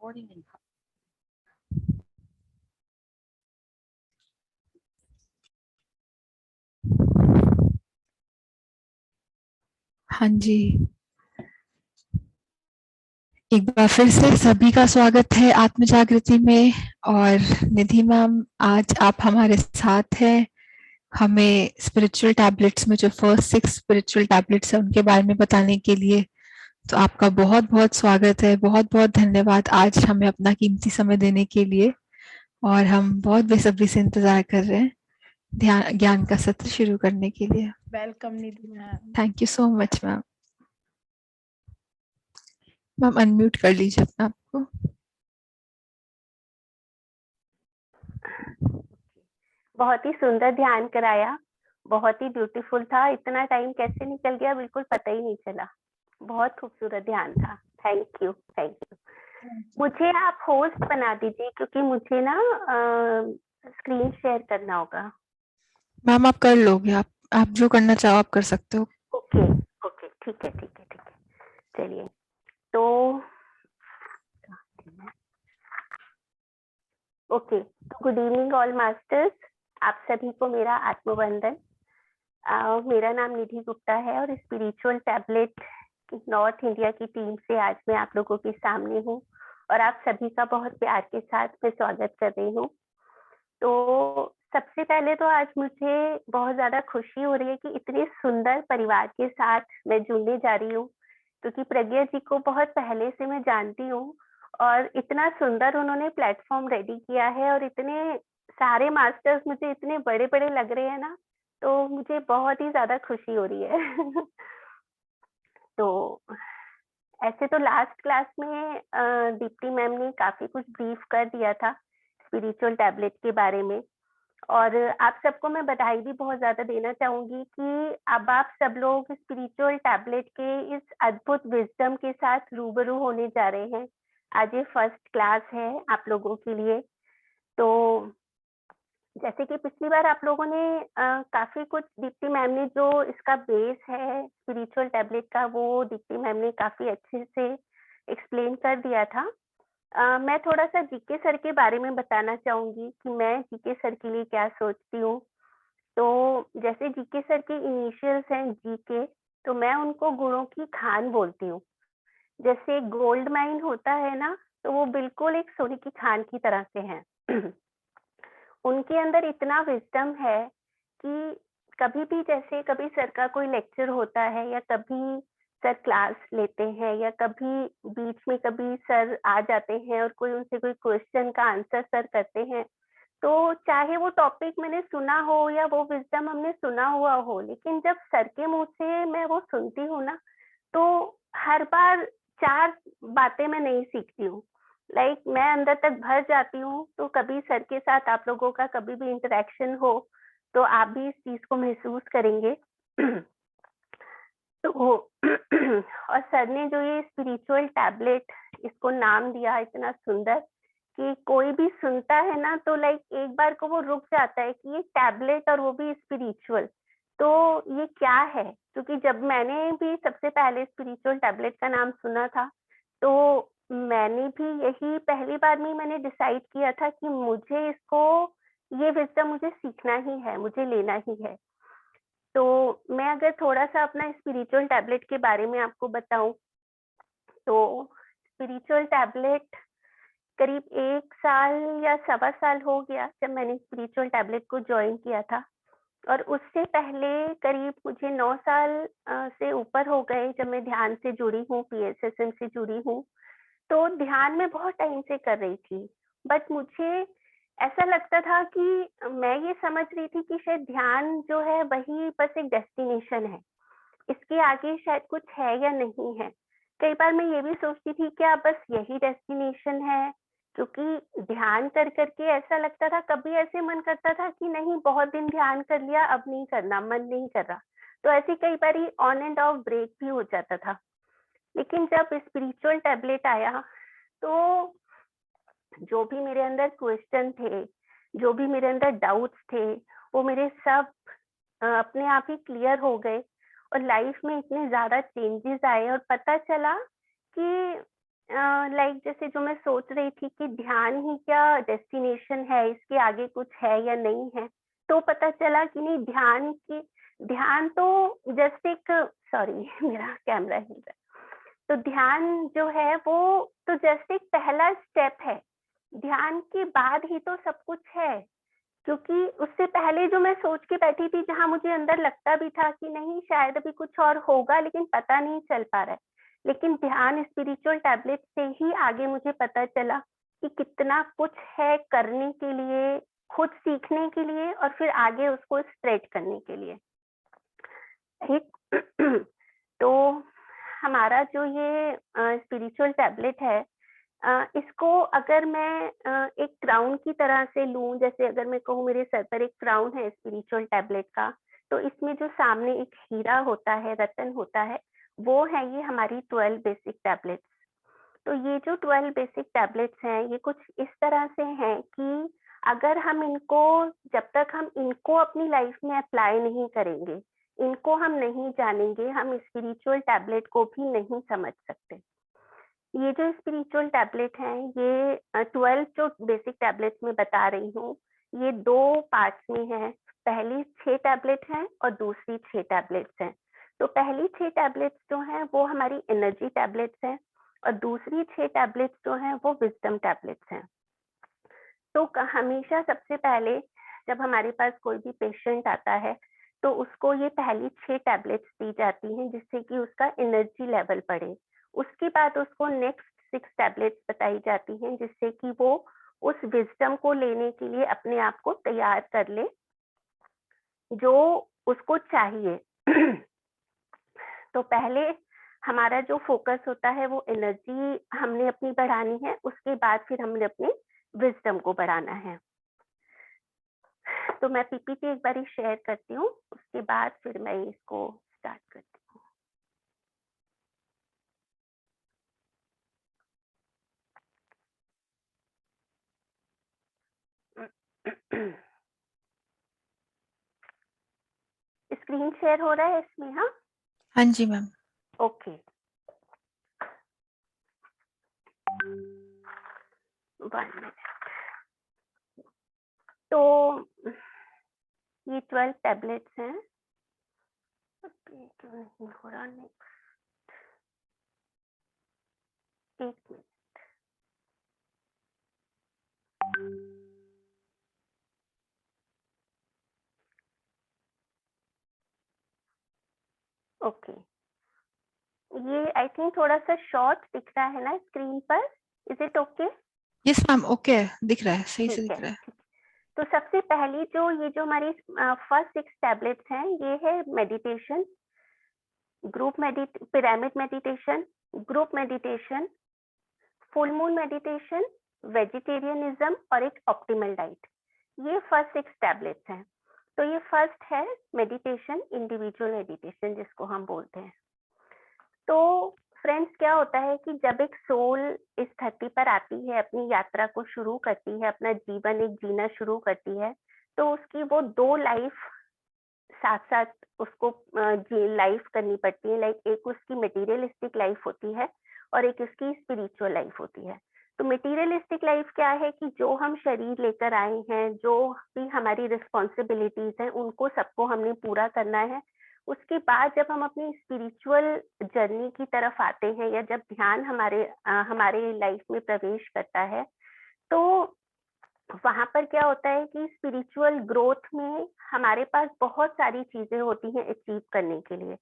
recording in हाँ जी, एक बार फिर से सभी का स्वागत है आत्म जागृति में। और निधि मैम, आज आप हमारे साथ हैं हमें स्पिरिचुअल टैबलेट्स में जो फर्स्ट 6 स्पिरिचुअल टैबलेट्स है उनके बारे में बताने के लिए। तो आपका बहुत बहुत स्वागत है, बहुत बहुत धन्यवाद आज हमें अपना कीमती समय देने के लिए। और हम बहुत बेसब्री से इंतजार कर रहे हैं ध्यान ज्ञान का सत्र शुरू करने के लिए। Welcome Nidhi ma'am. Thank you so much ma'am. Ma'am unmute कर लीजिए अपना आपको। बहुत ही सुंदर ध्यान कराया, बहुत ही ब्यूटीफुल था। इतना टाइम कैसे निकल गया बिल्कुल पता ही नहीं चला। बहुत खूबसूरत ध्यान था। Thank you, thank you. मुझे आप होस्ट बना दीजिए क्योंकि मुझे ना स्क्रीन शेयर करना होगा। मैम आप कर लोगे, आप जो करना चाहो आप कर सकते हो। ओके ओके, ठीक है ठीक है ठीक है। चलिए, तो ओके, तो गुड इवनिंग ऑल मास्टर्स। आप सभी को मेरा आत्मवंदन। मेरा नाम निधि गुप्ता है और स्पिरिचुअल टैबलेट नॉर्थ इंडिया की टीम से आज मैं आप लोगों के सामने हूँ और आप सभी का बहुत प्यार के साथ मैं स्वागत कर रही हूँ। तो सबसे पहले तो आज मुझे बहुत ज्यादा खुशी हो रही है कि इतने सुंदर परिवार के साथ मैं जुड़ने जा रही हूँ, क्योंकि प्रज्ञा जी को बहुत पहले से मैं जानती हूँ और इतना सुंदर उन्होंने प्लेटफॉर्म रेडी किया है और इतने सारे मास्टर्स मुझे इतने बड़े बड़े लग रहे हैं ना, तो मुझे बहुत ही ज्यादा खुशी हो रही है। तो ऐसे तो लास्ट क्लास में दीप्ति मैम ने काफी कुछ ब्रीफ कर दिया था स्पिरिचुअल टैबलेट के बारे में, और आप सबको मैं बधाई भी बहुत ज्यादा देना चाहूंगी कि अब आप सब लोग स्पिरिचुअल टैबलेट के इस अद्भुत विजडम के साथ रूबरू होने जा रहे हैं। आज ये फर्स्ट क्लास है आप लोगों के लिए। तो जैसे कि पिछली बार आप लोगों ने काफी कुछ दीप्ति मैम ने जो इसका बेस है स्पिरिचुअल टैबलेट का, वो दीप्ति मैम ने काफी अच्छे से एक्सप्लेन कर दिया था। मैं थोड़ा सा जीके सर के बारे में बताना चाहूंगी कि मैं जीके सर के लिए क्या सोचती हूँ। तो जैसे जीके सर के इनिशियल्स हैं जीके, तो मैं उनको गुणों की खान बोलती हूँ। जैसे गोल्ड माइन होता है ना, तो वो बिल्कुल एक सोने की खान की तरह से है। उनके अंदर इतना विजडम है कि कभी भी, जैसे कभी सर का कोई लेक्चर होता है या कभी सर क्लास लेते हैं या कभी बीच में कभी सर आ जाते हैं और कोई उनसे कोई क्वेश्चन का आंसर सर करते हैं, तो चाहे वो टॉपिक मैंने सुना हो या वो विजडम हमने सुना हुआ हो, लेकिन जब सर के मुंह से मैं वो सुनती हूँ ना, तो हर बार 4 बातें मैं नहीं सीखती हूँ। मैं अंदर तक भर जाती हूँ। तो कभी सर के साथ आप लोगों का कभी भी इंटरेक्शन हो तो आप भी इस चीज को महसूस करेंगे। तो और सर ने जो ये स्पिरिचुअल टैबलेट इसको नाम दिया इतना सुंदर कि कोई भी सुनता है ना तो एक बार को वो रुक जाता है कि ये टैबलेट और वो भी स्पिरिचुअल, तो ये क्या है। क्योंकि जब मैंने भी सबसे पहले स्पिरिचुअल टैबलेट का नाम सुना था, तो मैंने भी यही पहली बार में मैंने डिसाइड किया था कि मुझे इसको, ये विजडम मुझे सीखना ही है, मुझे लेना ही है। तो मैं अगर थोड़ा सा अपना स्पिरिचुअल टैबलेट के बारे में आपको बताऊं, तो स्पिरिचुअल टैबलेट करीब 1 साल या सवा साल हो गया जब मैंने स्पिरिचुअल टैबलेट को ज्वाइन किया था। और उससे पहले करीब मुझे 9 साल से ऊपर हो गए जब मैं ध्यान से जुड़ी हूँ, पीएसएसएम से जुड़ी हूँ। तो ध्यान में बहुत टाइम से कर रही थी, बट मुझे ऐसा लगता था कि मैं ये समझ रही थी कि शायद ध्यान जो है वही बस एक डेस्टिनेशन है, इसके आगे शायद कुछ है या नहीं है। कई बार मैं ये भी सोचती थी क्या बस यही डेस्टिनेशन है, क्योंकि ध्यान कर करके ऐसा लगता था, कभी ऐसे मन करता था कि नहीं बहुत दिन ध्यान कर लिया अब नहीं करना, मन नहीं कर रहा। तो ऐसे कई बार ऑन एंड ऑफ ब्रेक भी हो जाता था। लेकिन जब स्पिरिचुअल टैबलेट आया, तो जो भी मेरे अंदर क्वेश्चन थे, जो भी मेरे अंदर डाउट्स थे, वो मेरे सब अपने आप ही क्लियर हो गए और लाइफ में इतने ज्यादा चेंजेस आए और पता चला कि लाइक जैसे जो मैं सोच रही थी कि ध्यान ही क्या डेस्टिनेशन है, इसके आगे कुछ है या नहीं है, तो पता चला कि नहीं, ध्यान तो जस्ट एक, सॉरी मेरा कैमरा हिल रहा है, तो ध्यान जो है वो तो जस्ट एक पहला स्टेप है, ध्यान के बाद ही तो सब कुछ है। क्योंकि उससे पहले जो मैं सोच के बैठी थी, जहां मुझे अंदर लगता भी था कि नहीं शायद अभी कुछ और होगा, लेकिन पता नहीं चल पा रहा है, लेकिन ध्यान स्पिरिचुअल टैबलेट से ही आगे मुझे पता चला कि कितना कुछ है करने के लिए, खुद सीखने के लिए और फिर आगे उसको स्प्रेड करने के लिए। एक तो हमारा जो ये स्पिरिचुअल टैबलेट है, इसको अगर मैं एक क्राउन की तरह से लूं, जैसे अगर मैं कहूँ मेरे सर पर एक क्राउन है स्पिरिचुअल टैबलेट का, तो इसमें जो सामने एक हीरा होता है, रतन होता है, वो है ये हमारी 12 बेसिक टैबलेट्स। तो ये जो 12 बेसिक टैबलेट्स हैं, ये कुछ इस तरह से हैं कि अगर हम इनको, जब तक हम इनको अपनी लाइफ में अप्लाई नहीं करेंगे, इनको हम नहीं जानेंगे, हम स्पिरिचुअल टैबलेट को भी नहीं समझ सकते। ये जो स्पिरिचुअल टैबलेट हैं, ये 12 जो बेसिक टैबलेट्स में बता रही हूँ, ये 2 पार्ट्स में है। पहली 6 टैबलेट हैं और दूसरी 6 टैबलेट्स हैं। तो पहली 6 टैबलेट्स जो हैं वो हमारी एनर्जी टैबलेट्स हैं और दूसरी 6 टैबलेट्स जो हैं वो विजडम टैबलेट्स हैं। तो हमेशा सबसे पहले जब हमारे पास कोई भी पेशेंट आता है, तो उसको ये पहली 6 टैबलेट्स दी जाती हैं, जिससे कि उसका एनर्जी लेवल बढ़े। उसके बाद उसको नेक्स्ट 6 टैबलेट्स बताई जाती हैं, जिससे कि वो उस विजडम को लेने के लिए अपने आप को तैयार कर ले, जो उसको चाहिए। तो पहले हमारा जो फोकस होता है वो एनर्जी हमने अपनी बढ़ानी है, उसके बाद फिर हमने अपने विजडम को बढ़ाना है। तो मैं पीपीटी एक बार शेयर करती हूँ, उसके बाद फिर मैं इसको स्टार्ट करती हूँ। स्क्रीन शेयर हो रहा है इसमें? हाँ हाँ जी मैम। Okay, 1 minute. तो ये 12 टैबलेट्स हैं। क्यों नहीं हो रहा? नेक्स्ट, एक मिनट। ओके, ये आई थिंक थोड़ा सा शॉर्ट दिख रहा है ना स्क्रीन पर, is it okay? Yes ma'am, okay दिख रहा है, सही से ठीक दिख है। रहा है। तो सबसे पहली जो ये जो हमारी फर्स्ट 6 टैबलेट्स हैं, ये है meditation, pyramid meditation, group meditation, full moon meditation, vegetarianism और एक ऑप्टिमल डाइट। ये फर्स्ट 6 टैबलेट्स हैं। तो ये फर्स्ट है मेडिटेशन, इंडिविजुअल मेडिटेशन जिसको हम बोलते हैं। तो फ्रेंड्स, क्या होता है कि जब एक सोल इस धरती पर आती है, अपनी यात्रा को शुरू करती है, अपना जीवन एक जीना शुरू करती है, तो उसकी वो 2 लाइफ साथ साथ उसको लाइफ करनी पड़ती है। लाइक एक उसकी मटेरियलिस्टिक लाइफ होती है और एक उसकी स्पिरिचुअल लाइफ होती है। तो मटेरियलिस्टिक लाइफ क्या है कि जो हम शरीर लेकर आए हैं, जो भी हमारी रिस्पॉन्सिबिलिटीज हैं, उनको सबको हमने पूरा करना है। उसके बाद जब हम अपनी स्पिरिचुअल जर्नी की तरफ आते हैं, या जब ध्यान हमारे लाइफ में प्रवेश करता है, तो वहां पर क्या होता है कि स्पिरिचुअल ग्रोथ में हमारे पास बहुत सारी चीजें होती हैं अचीव करने के लिए।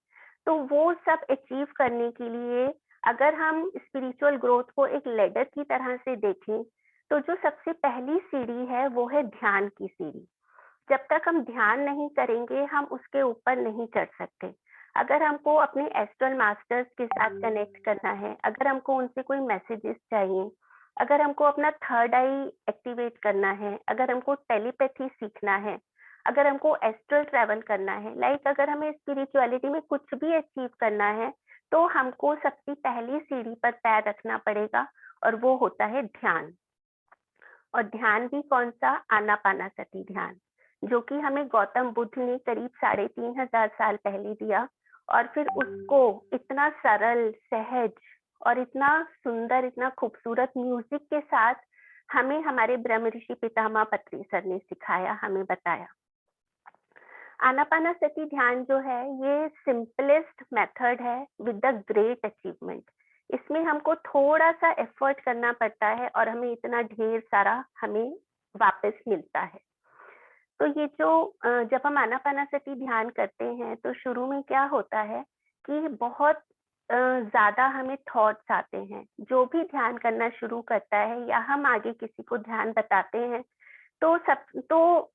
तो वो सब अचीव करने के लिए अगर हम स्पिरिचुअल ग्रोथ को एक लेडर की तरह से देखें, तो जो सबसे पहली सीढ़ी है वो है ध्यान की सीढ़ी। जब तक हम ध्यान नहीं करेंगे, हम उसके ऊपर नहीं चढ़ सकते। अगर हमको अपने एस्ट्रल मास्टर्स के साथ कनेक्ट करना है, अगर हमको उनसे कोई मैसेजेस चाहिए, अगर हमको अपना थर्ड आई एक्टिवेट करना है, अगर हमको टेलीपैथी सीखना है, अगर हमको एस्ट्रल ट्रैवल करना है, लाइक अगर हमें स्पिरिचुअलिटी में कुछ भी अचीव करना है, तो हमको सबसे पहली सीढ़ी पर पैर रखना पड़ेगा, और वो होता है ध्यान। और ध्यान भी कौन सा? आनापानासती ध्यान, जो कि हमें गौतम बुद्ध ने करीब 3500 साल पहले दिया, और फिर उसको इतना सरल, सहज और इतना सुंदर, इतना खूबसूरत म्यूजिक के साथ हमें हमारे ब्रह्म ऋषि पितामह पत्री सर ने सिखाया, हमें बताया। आनापानासती ध्यान जो है ये सिंपलेस्ट मेथड है विद द ग्रेट अचीवमेंट। इसमें हमको थोड़ा सा एफर्ट करना पड़ता है और हमें इतना ढेर सारा हमें वापस मिलता है। तो ये जो जब हम आनापानासती ध्यान करते हैं तो शुरू में क्या होता है कि बहुत ज्यादा हमें थॉट्स आते हैं। जो भी ध्यान करना शुरू करता है या हम आगे किसी को ध्यान बताते हैं तो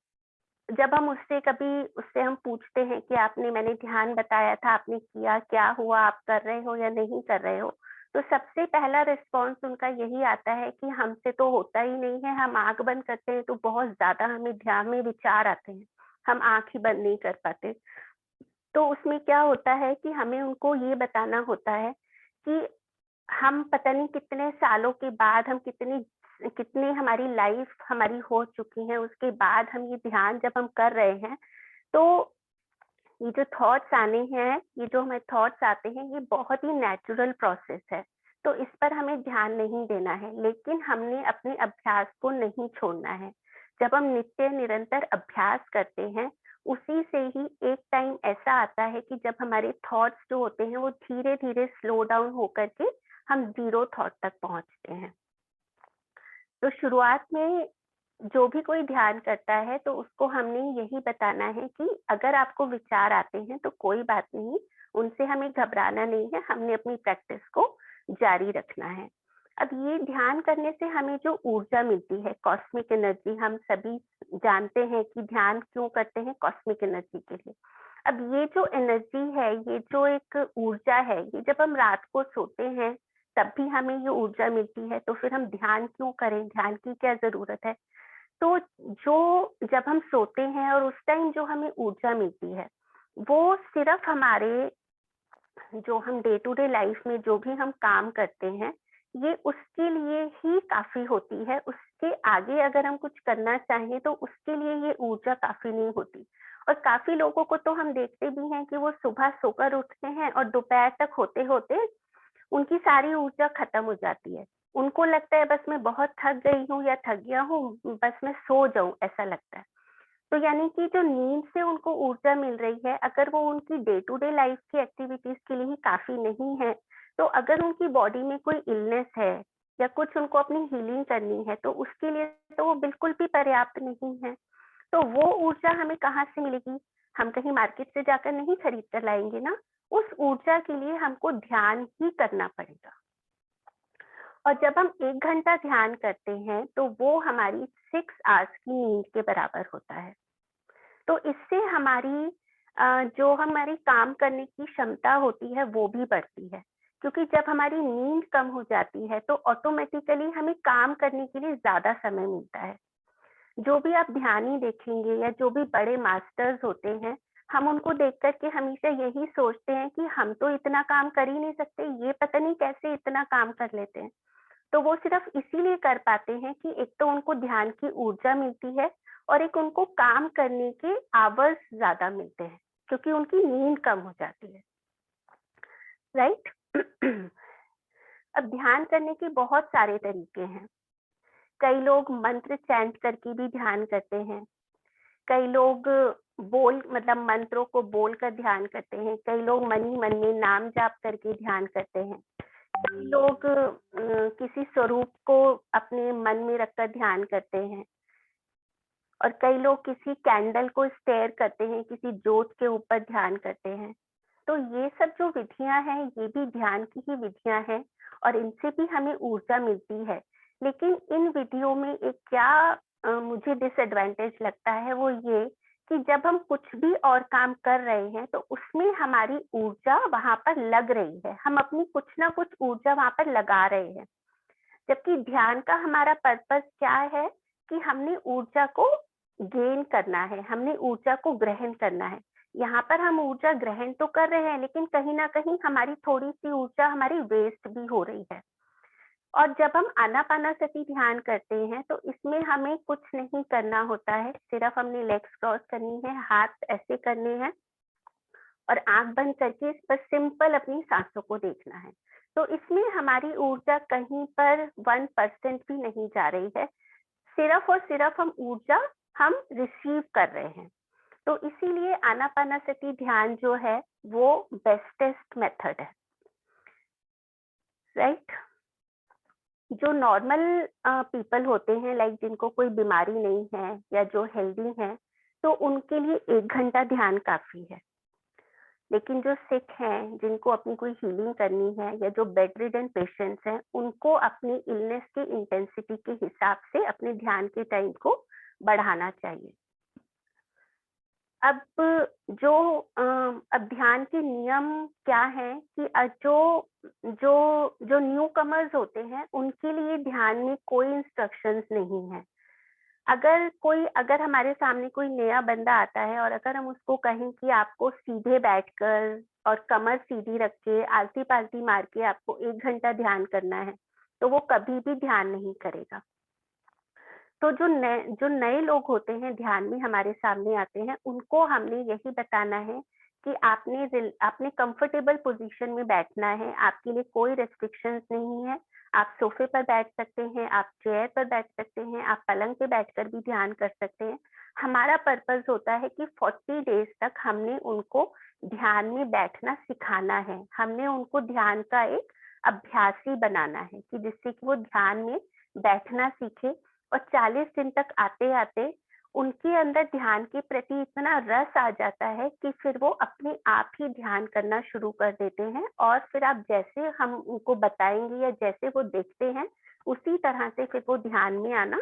जब हम उससे हम पूछते हैं कि आपने, मैंने ध्यान बताया था, आपने किया, क्या हुआ, आप कर रहे हो या नहीं कर रहे हो, तो सबसे पहला रिस्पॉन्स उनका यही आता है कि हमसे तो होता ही नहीं है, हम आंख बंद करते हैं तो बहुत ज्यादा हमें ध्यान में विचार आते हैं, हम आंख ही बंद नहीं कर पाते। तो उसमें क्या होता है कि हमें उनको ये बताना होता है कि हम पता नहीं कितने सालों के बाद, हम कितनी हमारी लाइफ हमारी हो चुकी है, उसके बाद हम ये ध्यान जब हम कर रहे हैं तो ये जो थॉट्स आने हैं, ये जो हमें थॉट्स आते हैं, ये बहुत ही नेचुरल प्रोसेस है। तो इस पर हमें ध्यान नहीं देना है, लेकिन हमने अपने अभ्यास को नहीं छोड़ना है। जब हम नित्य निरंतर अभ्यास करते हैं, उसी से ही एक टाइम ऐसा आता है कि जब हमारे थॉट्स जो होते हैं वो धीरे धीरे स्लो डाउन होकर के हम 0 थॉट तक पहुंचते हैं। तो शुरुआत में जो भी कोई ध्यान करता है तो उसको हमने यही बताना है कि अगर आपको विचार आते हैं तो कोई बात नहीं, उनसे हमें घबराना नहीं है, हमने अपनी प्रैक्टिस को जारी रखना है। अब ये ध्यान करने से हमें जो ऊर्जा मिलती है, कॉस्मिक एनर्जी, हम सभी जानते हैं कि ध्यान क्यों करते हैं, कॉस्मिक एनर्जी के लिए। अब ये जो एनर्जी है, ये जो एक ऊर्जा है, ये जब हम रात को सोते हैं तब भी हमें ये ऊर्जा मिलती है, तो फिर हम ध्यान क्यों करें, ध्यान की क्या जरूरत है। तो जब हम सोते हैं और उस टाइम जो हमें ऊर्जा मिलती है, वो सिर्फ हमारे जो हम डे टू डे लाइफ में जो भी हम काम करते हैं, ये उसके लिए ही काफी होती है। उसके आगे अगर हम कुछ करना चाहें तो उसके लिए ये ऊर्जा काफी नहीं होती। और काफी लोगों को तो हम देखते भी हैं कि वो सुबह सोकर उठते हैं और दोपहर तक होते होते उनकी सारी ऊर्जा खत्म हो जाती है। उनको लगता है बस मैं बहुत थक गई हूँ या थक गया हूँ, बस मैं सो जाऊं, ऐसा लगता है। तो यानी कि जो नींद से उनको ऊर्जा मिल रही है, अगर वो उनकी डे टू डे लाइफ की एक्टिविटीज के लिए ही काफी नहीं है, तो अगर उनकी बॉडी में कोई इलनेस है या कुछ उनको अपनी हीलिंग करनी है, तो उसके लिए तो वो बिल्कुल भी पर्याप्त नहीं है। तो वो ऊर्जा हमें कहाँ से मिलेगी? हम कहीं मार्केट से जाकर नहीं खरीद कर लाएंगे ना। उस ऊर्जा के लिए हमको ध्यान ही करना पड़ेगा। और जब हम 1 घंटा ध्यान करते हैं तो वो हमारी 6 आवर्स की नींद के बराबर होता है। तो इससे हमारी जो हमारी काम करने की क्षमता होती है वो भी बढ़ती है, क्योंकि जब हमारी नींद कम हो जाती है तो ऑटोमेटिकली हमें काम करने के लिए ज्यादा समय मिलता है। जो भी आप ध्यानी देखेंगे या जो भी बड़े मास्टर्स होते हैं, हम उनको देख कर के हमेशा यही सोचते हैं कि हम तो इतना काम कर ही नहीं सकते, ये पता नहीं कैसे इतना काम कर लेते हैं। तो वो सिर्फ इसीलिए कर पाते हैं कि एक तो उनको ध्यान की ऊर्जा मिलती है और एक उनको काम करने के आवर्स ज्यादा मिलते हैं, क्योंकि उनकी नींद कम हो जाती है। राइट? अब ध्यान करने के बहुत सारे तरीके हैं। कई लोग मंत्र चैंट करके भी ध्यान करते हैं, कई लोग मंत्रों को बोल कर ध्यान करते हैं, कई लोग मन ही मन में नाम जाप करके ध्यान करते हैं, कई लोग किसी स्वरूप को अपने मन में रखकर ध्यान करते हैं, और कई लोग किसी कैंडल को स्टेयर करते हैं, किसी जोत के ऊपर ध्यान करते हैं। तो ये सब जो विधियां हैं, ये भी ध्यान की ही विधियां हैं और इनसे भी हमें ऊर्जा मिलती है। लेकिन इन विधियों में एक क्या मुझे डिसएडवांटेज लगता है, वो ये कि जब हम कुछ भी और काम कर रहे हैं तो उसमें हमारी ऊर्जा वहां पर लग रही है, हम अपनी कुछ ना कुछ ऊर्जा वहां पर लगा रहे हैं। जबकि ध्यान का हमारा पर्पस क्या है कि हमने ऊर्जा को गेन करना है, हमने ऊर्जा को ग्रहण करना है। यहाँ पर हम ऊर्जा ग्रहण तो कर रहे हैं, लेकिन कहीं ना कहीं हमारी थोड़ी सी ऊर्जा हमारी वेस्ट भी हो रही है। और जब हम आनापानासती ध्यान करते हैं तो इसमें हमें कुछ नहीं करना होता है, सिर्फ हमने लेग्स क्रॉस करनी है, हाथ ऐसे करने हैं और आंख बंद करके इस पर सिंपल अपनी सांसों को देखना है। तो इसमें हमारी ऊर्जा कहीं पर 1% भी नहीं जा रही है, सिर्फ और सिर्फ हम ऊर्जा हम रिसीव कर रहे हैं। तो इसीलिए आनापानासती ध्यान जो है वो बेस्टेस्ट मेथड है, राइट। जो नॉर्मल पीपल होते हैं, लाइक जिनको कोई बीमारी नहीं है या जो हेल्दी हैं, तो उनके लिए 1 घंटा ध्यान काफी है। लेकिन जो सिक हैं, जिनको अपनी कोई हीलिंग करनी है, या जो बेड रिडन पेशेंट्स हैं, उनको अपनी इलनेस की इंटेंसिटी के हिसाब से अपने ध्यान के टाइम को बढ़ाना चाहिए। अब अब ध्यान के नियम क्या है कि जो न्यू कमर्स होते हैं, उनके लिए ध्यान में कोई इंस्ट्रक्शंस नहीं है। अगर हमारे सामने कोई नया बंदा आता है और अगर हम उसको कहें कि आपको सीधे बैठकर और कमर सीधी रख के आलती पालती मार के आपको 1 घंटा ध्यान करना है, तो वो कभी भी ध्यान नहीं करेगा। तो जो नए लोग होते हैं, ध्यान में हमारे सामने आते हैं, उनको हमने यही बताना है कि आपने कंफर्टेबल पोजीशन में बैठना है। आपके लिए कोई रेस्ट्रिक्शंस नहीं है। आप सोफे पर बैठ सकते हैं, आप चेयर पर बैठ सकते हैं, आप पलंग पे बैठकर भी ध्यान कर सकते हैं। हमारा पर्पस होता है कि 40 डेज तक हमने उनको ध्यान में बैठना सिखाना है। हमने उनको ध्यान का एक अभ्यासी बनाना है कि जिससे कि वो ध्यान में बैठना सीखे। और 40 दिन तक आते आते उनके अंदर ध्यान के प्रति इतना रस आ जाता है कि फिर वो अपने आप ही ध्यान करना शुरू कर देते हैं। और फिर आप जैसे हम उनको बताएंगे या जैसे वो देखते हैं, उसी तरह से फिर वो ध्यान में आना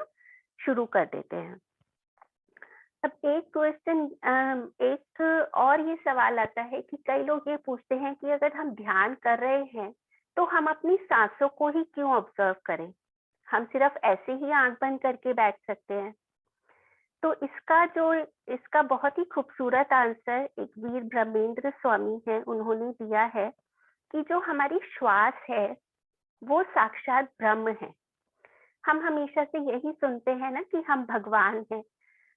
शुरू कर देते हैं। अब एक और ये सवाल आता है कि कई लोग ये पूछते हैं कि अगर हम ध्यान कर रहे हैं तो हम अपनी सांसों को ही क्यों ऑब्जर्व करें, हम सिर्फ ऐसे ही आंख बंद करके बैठ सकते हैं। तो इसका बहुत ही खूबसूरत आंसर एक वीर ब्रह्मेंद्र स्वामी है, उन्होंने दिया है कि जो हमारी श्वास है वो साक्षात ब्रह्म है। हम हमेशा से यही सुनते हैं ना कि हम भगवान हैं,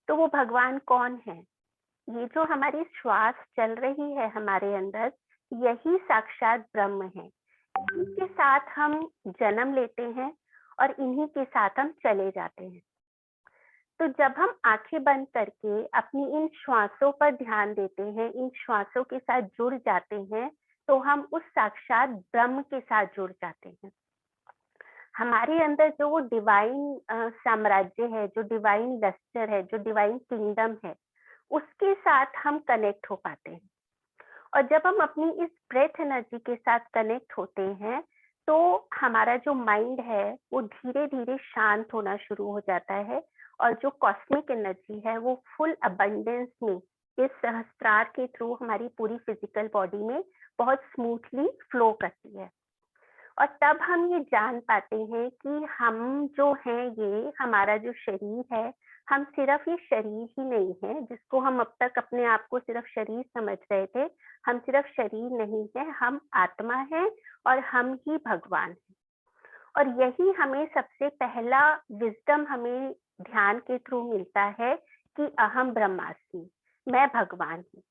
तो वो भगवान कौन है? ये जो हमारी श्वास चल रही है हमारे अंदर, यही साक्षात ब्रह्म है। इन्हीं के साथ हम जन्म लेते हैं और इन्हीं के साथ हम चले जाते हैं। तो जब हम आंखें बंद करके अपनी इन श्वासों पर ध्यान देते हैं, इन श्वासों के साथ जुड़ जाते हैं, तो हम उस साक्षात ब्रह्म के साथ जुड़ जाते हैं। हमारे अंदर जो वो डिवाइन साम्राज्य है, जो डिवाइन लस्टर है, जो डिवाइन किंगडम है, उसके साथ हम कनेक्ट हो पाते हैं। और जब हम अपनी इस ब्रेथ एनर्जी के साथ कनेक्ट होते हैं, तो हमारा जो माइंड है वो धीरे धीरे शांत होना शुरू हो जाता है। और जो कॉस्मिक एनर्जी है वो फुल अबंडेंस में इस सहस्त्रार के थ्रू हमारी पूरी फिजिकल बॉडी में बहुत स्मूथली फ्लो करती है। और तब हम ये जान पाते हैं कि हम जो हैं, ये हमारा जो शरीर है, हम सिर्फ ये शरीर ही नहीं है, जिसको हम अब तक अपने आप को सिर्फ शरीर समझ रहे थे। हम सिर्फ शरीर नहीं है, हम आत्मा है और हम ही भगवान हैं। और यही हमें सबसे पहला विजडम हमें ध्यान के थ्रू मिलता है कि अहम ब्रह्मास्मि, मैं भगवान हूँ।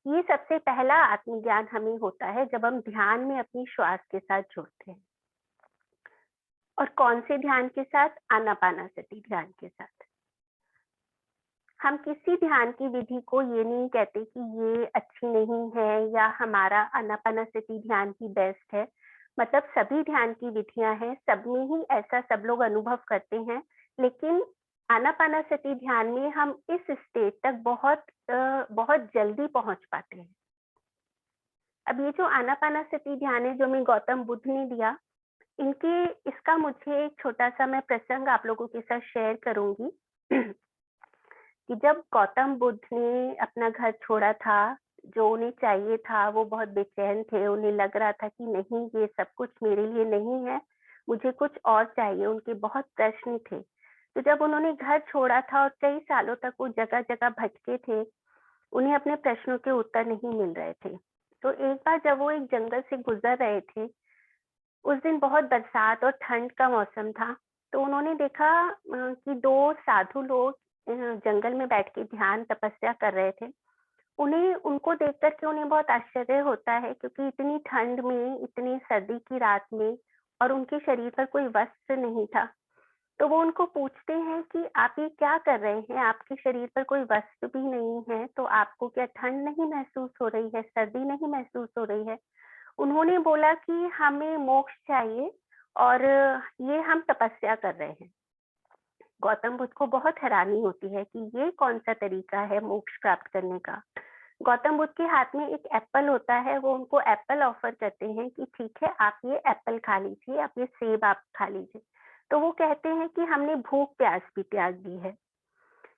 ये सबसे पहला आत्मज्ञान हमें होता है जब हम ध्यान में अपनी श्वास के साथ जुड़ते हैं। और कौन से ध्यान के साथ? आनापानासती ध्यान के साथ। हम किसी ध्यान की विधि को ये नहीं कहते कि ये अच्छी नहीं है या हमारा आनापानासती ध्यान ही बेस्ट है। मतलब सभी ध्यान की विधियां हैं, सब में ही ऐसा सब लोग अनुभव करते हैं। लेकिन आनापानासती ध्यान में हम इस स्टेज तक बहुत जल्दी पहुंच पाते हैं। अब ये जो आनापानासती ध्यान है जो हमें गौतम बुद्ध ने दिया, इसका मुझे एक छोटा सा मैं प्रसंग आप लोगों के साथ शेयर करूंगी कि जब गौतम बुद्ध ने अपना घर छोड़ा था, जो उन्हें चाहिए था, वो बहुत बेचैन थे। उन्हें लग रहा था कि नहीं, ये सब कुछ मेरे लिए नहीं है, मुझे कुछ और चाहिए। उनके बहुत प्रश्न थे। तो जब उन्होंने घर छोड़ा था और कई सालों तक वो जगह जगह भटके थे, उन्हें अपने प्रश्नों के उत्तर नहीं मिल रहे थे। तो एक बार जब वो एक जंगल से गुजर रहे थे, उस दिन बहुत बरसात और ठंड का मौसम था। तो उन्होंने देखा कि 2 साधु लोग जंगल में बैठ के ध्यान तपस्या कर रहे थे। उन्हें उनको देख कर के उन्हें बहुत आश्चर्य होता है, क्योंकि इतनी ठंड में, इतनी सर्दी की रात में, और उनके शरीर पर कोई वस्त्र नहीं था। तो वो उनको पूछते हैं कि आप ये क्या कर रहे हैं? आपके शरीर पर कोई वस्त्र भी नहीं है, तो आपको क्या ठंड नहीं महसूस हो रही है, सर्दी नहीं महसूस हो रही है? उन्होंने बोला कि हमें मोक्ष चाहिए और ये हम तपस्या कर रहे हैं। गौतम बुद्ध को बहुत हैरानी होती है कि ये कौन सा तरीका है मोक्ष प्राप्त करने का। गौतम बुद्ध के हाथ में एक एप्पल होता है, वो उनको एप्पल ऑफर करते हैं कि ठीक है, आप ये एप्पल खा लीजिए, आप ये सेब आप खा लीजिए। तो वो कहते हैं कि हमने भूख प्यास भी त्याग दी है।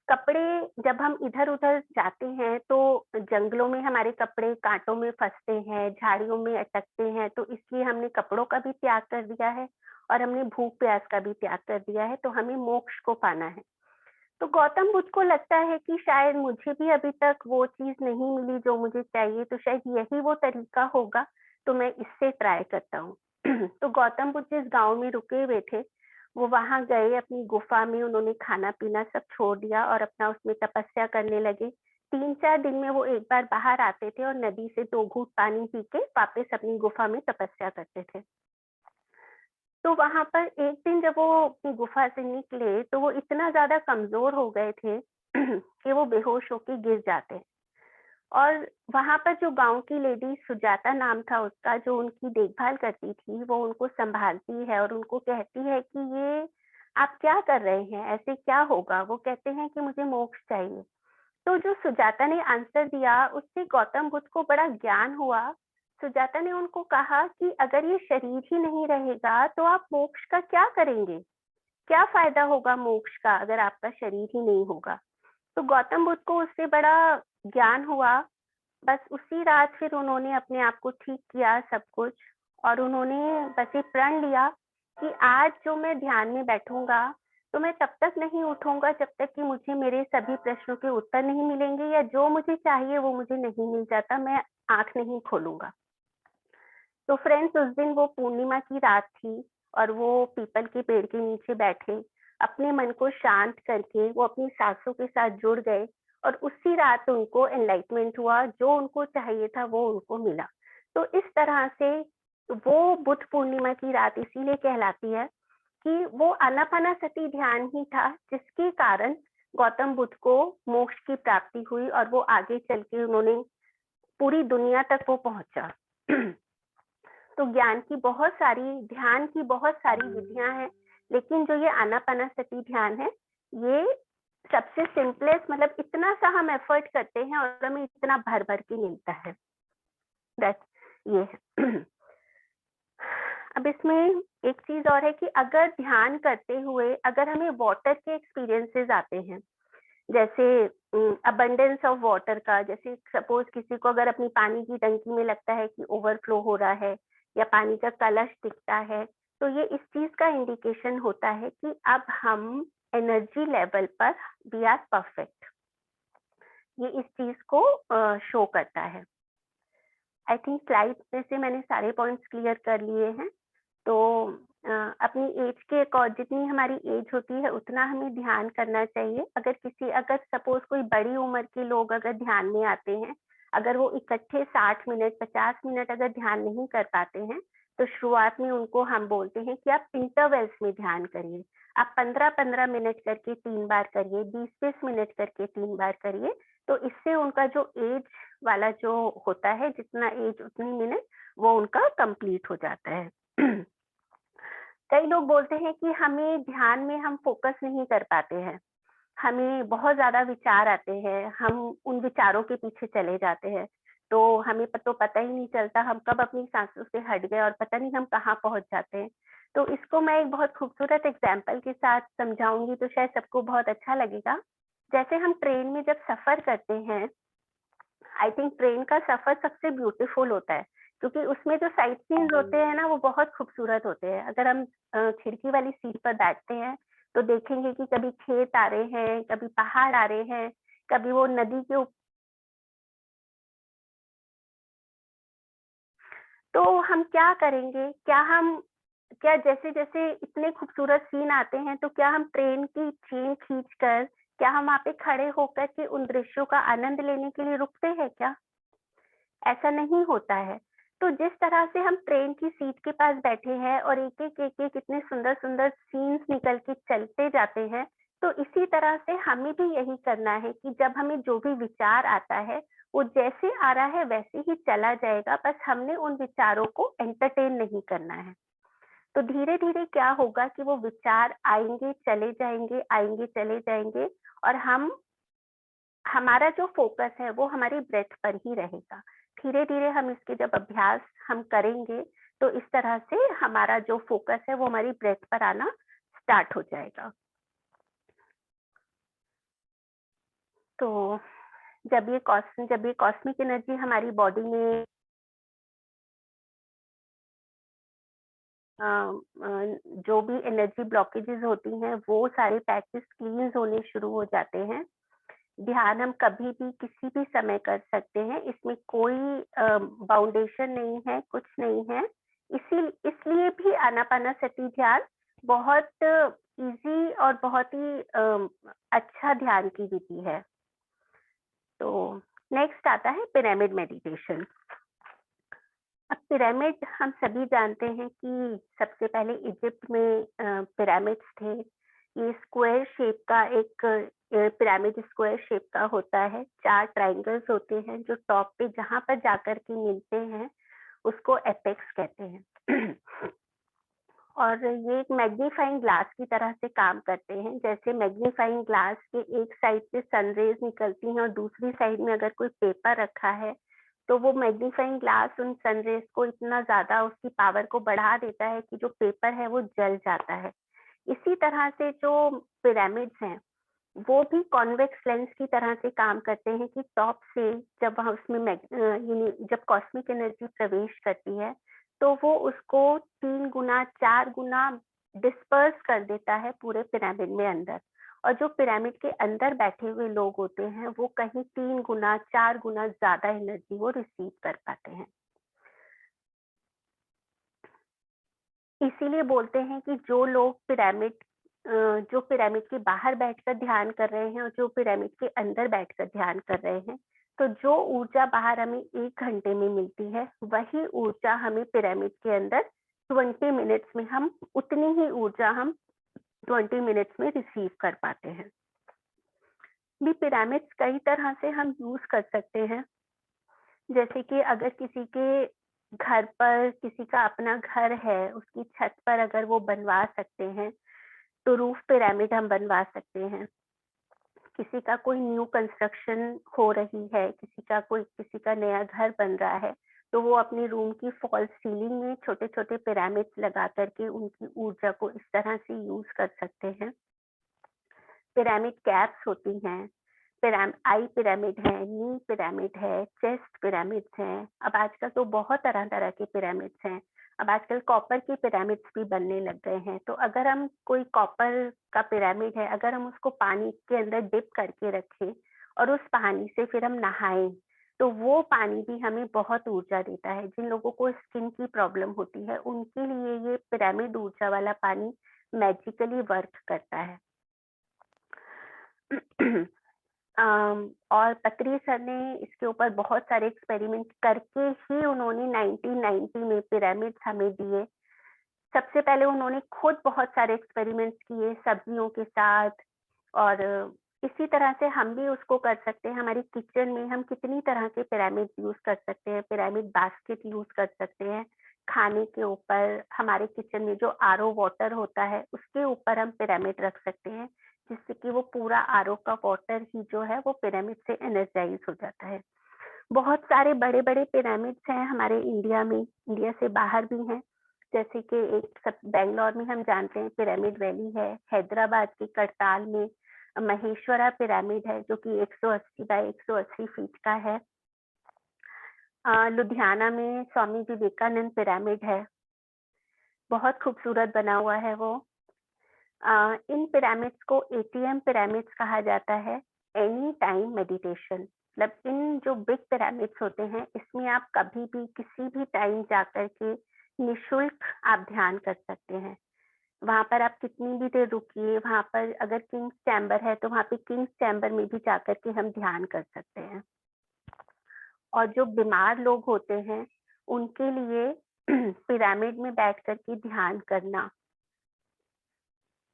कपड़े, जब हम इधर उधर जाते हैं तो जंगलों में हमारे कपड़े कांटों में फंसते हैं, झाड़ियों में अटकते हैं, तो इसलिए हमने कपड़ों का भी त्याग कर दिया है और हमने भूख प्यास का भी त्याग कर दिया है, तो हमें मोक्ष को पाना है। तो गौतम बुद्ध को लगता है कि शायद मुझे भी अभी तक वो चीज नहीं मिली जो मुझे चाहिए, तो शायद यही वो तरीका होगा, तो मैं इससे ट्राई करता हूँ। तो गौतम बुद्ध जिस गांव में रुके हुए थे, वो वहां गए, अपनी गुफा में उन्होंने खाना पीना सब छोड़ दिया और अपना उसमें तपस्या करने लगे। 3-4 दिन में वो एक बार बाहर आते थे और नदी से 2 घूंट पानी पी के वापस अपनी गुफा में तपस्या करते थे। तो वहां पर एक दिन जब वो अपनी गुफा से निकले, तो वो इतना ज्यादा कमजोर हो गए थे कि वो बेहोश होके गिर जाते हैं। और वहां पर जो गांव की लेडी, सुजाता नाम था उसका, जो उनकी देखभाल करती थी, वो उनको संभालती है और उनको कहती है कि ये आप क्या कर रहे हैं, ऐसे क्या होगा? वो कहते हैं कि मुझे मोक्ष चाहिए। तो जो सुजाता ने आंसर दिया, उससे गौतम बुद्ध को बड़ा ज्ञान हुआ। सुजाता ने उनको कहा कि अगर ये शरीर ही नहीं रहेगा तो आप मोक्ष का क्या करेंगे? क्या फायदा होगा मोक्ष का अगर आपका शरीर ही नहीं होगा? तो गौतम बुद्ध को उससे बड़ा ज्ञान हुआ। बस उसी रात फिर उन्होंने अपने आप को ठीक किया सब कुछ, और उन्होंने बस ये प्रण लिया कि आज जो मैं ध्यान में बैठूंगा, तो मैं तब तक नहीं उठूंगा जब तक कि मुझे मेरे सभी प्रश्नों के उत्तर नहीं मिलेंगे, या जो मुझे चाहिए वो मुझे नहीं मिल जाता, मैं आंख नहीं खोलूंगा। तो फ्रेंड्स, उस दिन वो पूर्णिमा की रात थी और वो पीपल के पेड़ के नीचे बैठे, अपने मन को शांत करके वो अपनी सांसों के साथ जुड़ गए, और उसी रात उनको एनलाइटमेंट हुआ, जो उनको चाहिए था वो उनको मिला। तो इस तरह से वो बुद्ध पूर्णिमा की रात इसीलिए कहलाती है कि वो आनापानासती ध्यान ही था जिसके कारण गौतम बुद्ध को मोक्ष की प्राप्ति हुई, और वो आगे चल के उन्होंने पूरी दुनिया तक वो पहुंचा। तो ज्ञान की बहुत सारी, ध्यान की बहुत सारी विधियां हैं, लेकिन जो ये आनापानासती ध्यान है, ये सबसे सिंपलेस्ट, मतलब इतना सा हम एफर्ट करते हैं और हमें इतना भर भर के मिलता है। ये है। अब इसमें एक चीज और है कि अगर ध्यान करते हुए अगर हमें वाटर के एक्सपीरियंसेस आते हैं, जैसे अबंडेंस ऑफ वाटर का, जैसे सपोज किसी को अगर अपनी पानी की टंकी में लगता है कि ओवरफ्लो हो रहा है या पानी का कलश दिखता है, तो ये इस चीज का इंडिकेशन होता है कि अब हम एनर्जी लेवल पर वी आर परफेक्ट। ये इस चीज को शो करता है। आई थिंक स्लाइड में से मैंने सारे पॉइंट्स क्लियर कर लिए हैं। तो अपनी एज के अकॉर्डिंग, जितनी हमारी एज होती है उतना हमें ध्यान करना चाहिए। अगर सपोज कोई बड़ी उम्र के लोग अगर ध्यान में आते हैं, अगर वो इकट्ठे 60 मिनट 50 मिनट अगर ध्यान नहीं कर पाते हैं, तो शुरुआत में उनको हम बोलते हैं कि आप इंटरवल्स में ध्यान करिए। आप 15-15 मिनट करके 3 बार करिए, 20-20 मिनट करके 3 बार करिए। तो इससे उनका जो एज वाला जो होता है, जितना एज उतनी मिनट, वो उनका कंप्लीट हो जाता है। कई लोग बोलते हैं कि हमें ध्यान में हम फोकस नहीं कर पाते हैं, हमें बहुत ज्यादा विचार आते हैं, हम उन विचारों के पीछे चले जाते हैं, तो हमें तो पता ही नहीं चलता हम कब अपनी सांसों से हट गए और पता नहीं हम कहाँ पहुंच जाते हैं। तो इसको मैं एक बहुत खूबसूरत एग्जाम्पल के साथ समझाऊंगी, तो शायद सबको बहुत अच्छा लगेगा। जैसे हम ट्रेन में जब सफर करते हैं, आई थिंक ट्रेन का सफर सबसे ब्यूटीफुल होता है, क्योंकि उसमें जो साइट सीन्स होते हैं ना, वो बहुत खूबसूरत होते हैं। अगर हम खिड़की वाली सीट पर बैठते हैं तो देखेंगे कि कभी खेत आ रहे हैं, कभी पहाड़ आ रहे हैं, कभी वो नदी के ऊपर। तो हम क्या करेंगे, क्या जैसे जैसे इतने खूबसूरत सीन आते हैं, तो क्या हम ट्रेन की चेन खींच कर क्या हम वहाँ पे खड़े होकर के उन दृश्यों का आनंद लेने के लिए रुकते हैं क्या? ऐसा नहीं होता है। तो जिस तरह से हम ट्रेन की सीट के पास बैठे हैं और एक-एक इतने सुंदर-सुंदर सीन्स निकल के चलते जाते हैं, तो इसी तरह से हमें भी यही करना है कि जब हमें जो भी विचार आता है, वो जैसे आ रहा है वैसे ही चला जाएगा, बस हमने उन विचारों को एंटरटेन नहीं करना है। तो धीरे-धीरे क्या होगा कि वो विचार आएँगे, चले जाएँगे, आएँगे, चले जाएँगे और हमारा जो फ़ोकस है वो हमारी ब्रेथ पर ही रहेगा। धीरे-धीरे हम इसके जब अभ्यास हम करेंगे, तो इस तरह से हमारा जो फ़ोकस है वो हमारी ब्रेथ पर आना स्टार्ट हो जाएगा। तो जब ये कॉस्मिक एनर्जी हमारी बॉडी में जो भी एनर्जी ब्लॉकेजेस होती हैं, वो सारे पैचेस क्लीन्स होने शुरू हो जाते हैं। ध्यान हम कभी भी किसी भी समय कर सकते हैं, इसमें कोई बाउंडेशन नहीं है, कुछ नहीं है। इसलिए भी आनापानासती ध्यान बहुत ईज़ी और बहुत ही अच्छा ध्यान की विधि है। तो नेक्स्ट आता है पिरामिड मेडिटेशन। अब पिरामिड हम सभी जानते हैं कि सबसे पहले इजिप्ट में पिरामिड्स थे। ये स्क्वायर शेप का एक पिरामिड स्क्वायर शेप का होता है। 4 ट्रायंगल्स होते हैं जो टॉप पे जहाँ पर जाकर के मिलते हैं, उसको एपेक्स कहते हैं। और ये एक मैग्नीफाइंग ग्लास की तरह से काम करते हैं। जैसे मैग्नीफाइंग ग्लास के एक साइड से सनरेज निकलती हैं और दूसरी साइड में अगर कोई पेपर रखा है, तो वो मैग्नीफाइंग ग्लास उन सनरेज को इतना ज़्यादा उसकी पावर को बढ़ा देता है कि जो पेपर है वो जल जाता है। इसी तरह से जो पिरामिड्स हैं, वो भी कॉन्वेक्स लेंस की तरह से काम करते हैं कि टॉप से जब वहाँ उसमें जब कॉस्मिक एनर्जी प्रवेश करती है, तो वो उसको 3 गुना, 4 गुना डिस्पर्स कर देता है पूरे पिरामिड में अंदर। और जो पिरामिड के अंदर बैठे हुए लोग होते हैं, वो कहीं 3 गुना, 4 गुना ज़्यादा एनर्जी वो रिसीव कर पाते हैं। इसीलिए बोलते हैं कि जो पिरामिड के बाहर बैठकर ध्यान कर रहे हैं और जो पिरामिड के अंदर बैठकर ध्यान कर रहे हैं, तो जो ऊर्जा बाहर हमें 1 घंटे में मिलती है, वही ऊर्जा हमें पिरामिड के अंदर 20 मिनट्स में हम उतनी ही ऊर्जा हम 20 मिनट्स में रिसीव कर पाते हैं। भी पिरामिड्स कई तरह से हम यूज़ कर सकते हैं। जैसे कि अगर किसी के घर पर किसी का अपना घर है, उसकी छत पर अगर वो बनवा सकते हैं, तो रूफ पिरामिड हम बनवा सकते हैं। किसी का कोई न्यू कंस्ट्रक्शन हो रही है, किसी का नया घर बन रहा है, तो वो अपने रूम की फॉल्स सीलिंग में छोटे-छोटे पिरामिड्स लगा कर के उनकी ऊर्जा को इस तरह से यूज़ कर सकते हैं। पिरामिड कैप्स होती हैं, आई पिरामिड है, नी पिरामिड है, चेस्ट पिरामिड्स हैं। अब आजकल तो बहुत तरह-तरह के पिरामिड्स हैं। अब आजकल कॉपर के पिरामिड्स भी बनने लग गए हैं। तो अगर हम कोई कॉपर का पिरामिड है, अगर हम उसको पानी के अंदर डिप करके रखें और उस पानी से फिर हम नहाएँ, तो वो पानी भी हमें बहुत ऊर्जा देता है। जिन लोगों को स्किन की प्रॉब्लम होती है, उनके लिए ये पिरामिड ऊर्जा वाला पानी मैजिकली वर्क करता है। और पत्री सर ने इसके ऊपर बहुत सारे एक्सपेरिमेंट करके ही उन्होंने 1990 में पिरामिड्स हमें दिए। सबसे पहले उन्होंने खुद बहुत सारे एक्सपेरिमेंट्स किए सब्जियों के साथ और इसी तरह से हम भी उसको कर सकते हैं। हमारी किचन में हम कितनी तरह के पिरामिड यूज़ कर सकते हैं, पिरामिड बास्केट यूज़ कर सकते हैं। खाने के ऊपर हमारे किचन में जो आरओ वाटर होता है, उसके ऊपर हम पिरामिड रख सकते हैं, जिससे कि वो पूरा आरओ का वाटर ही जो है वो पिरामिड से एनर्जाइज़ हो जाता है। बहुत सारे बड़े-बड़े पिरामिड्स हैं हमारे इंडिया में, इंडिया से बाहर भी हैं। जैसे कि एक सब बैंगलोर में हम जानते हैं पिरामिड वैली है, हैदराबाद के करताल में महेश्वरा पिरामिड है जो कि 180 बाय 180 फीट का है। लुधियाना में स्वामी विवेकानंद पिरामिड है, बहुत खूबसूरत बना हुआ है वो। इन पिरामिड्स को एटीएम पिरामिड्स कहा जाता है, एनी टाइम मेडिटेशन। मतलब इन जो बिग पिरामिड्स होते हैं, इसमें आप कभी भी किसी भी टाइम जाकर के निशुल्क आप ध्यान कर सकते हैं। वहां पर आप कितनी भी देर रुकिए, वहां पर अगर किंग्स चैम्बर है तो वहां पे किंग्स चैम्बर में भी जाकर के हम ध्यान कर सकते हैं। और जो बीमार लोग होते हैं उनके लिए पिरामिड में बैठ कर के ध्यान करना,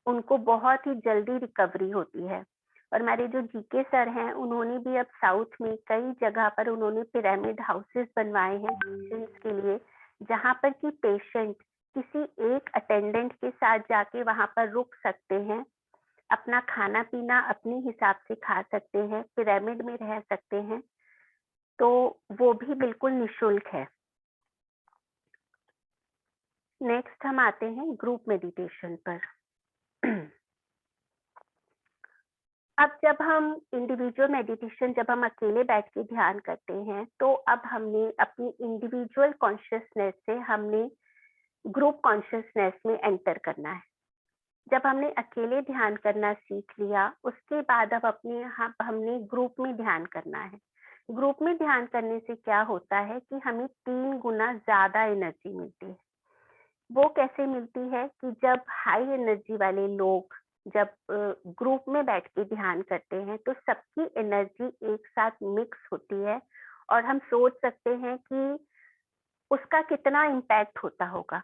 उनको बहुत ही जल्दी रिकवरी होती है। और हमारे जो जीके सर हैं उन्होंने भी अब साउथ में कई जगह पर उन्होंने पिरामिड हाउसेस बनवाए हैं पेशेंट्स के लिए, जहां पर कि पेशेंट किसी एक अटेंडेंट के साथ जाके वहां पर रुक सकते हैं, अपना खाना पीना अपने हिसाब से खा सकते हैं, पिरामिड में रह सकते हैं, तो वो भी बिल्कुल निशुल्क है। नेक्स्ट हम आते हैं ग्रुप मेडिटेशन पर। अब जब हम इंडिविजुअल मेडिटेशन, जब हम अकेले बैठ के ध्यान करते हैं, तो अब हमने अपनी इंडिविजुअल कॉन्शियसनेस से हमने ग्रुप कॉन्शियसनेस में एंटर करना है। जब हमने अकेले ध्यान करना सीख लिया, उसके बाद अब हमने ग्रुप में ध्यान करना है। ग्रुप में ध्यान करने से क्या होता है कि हमें 3 गुना ज्यादा एनर्जी मिलती है। वो कैसे मिलती है कि जब हाई एनर्जी वाले लोग जब ग्रुप में बैठ के ध्यान करते हैं तो सबकी एनर्जी एक साथ मिक्स होती है, और हम सोच सकते हैं कि उसका कितना इम्पैक्ट होता होगा।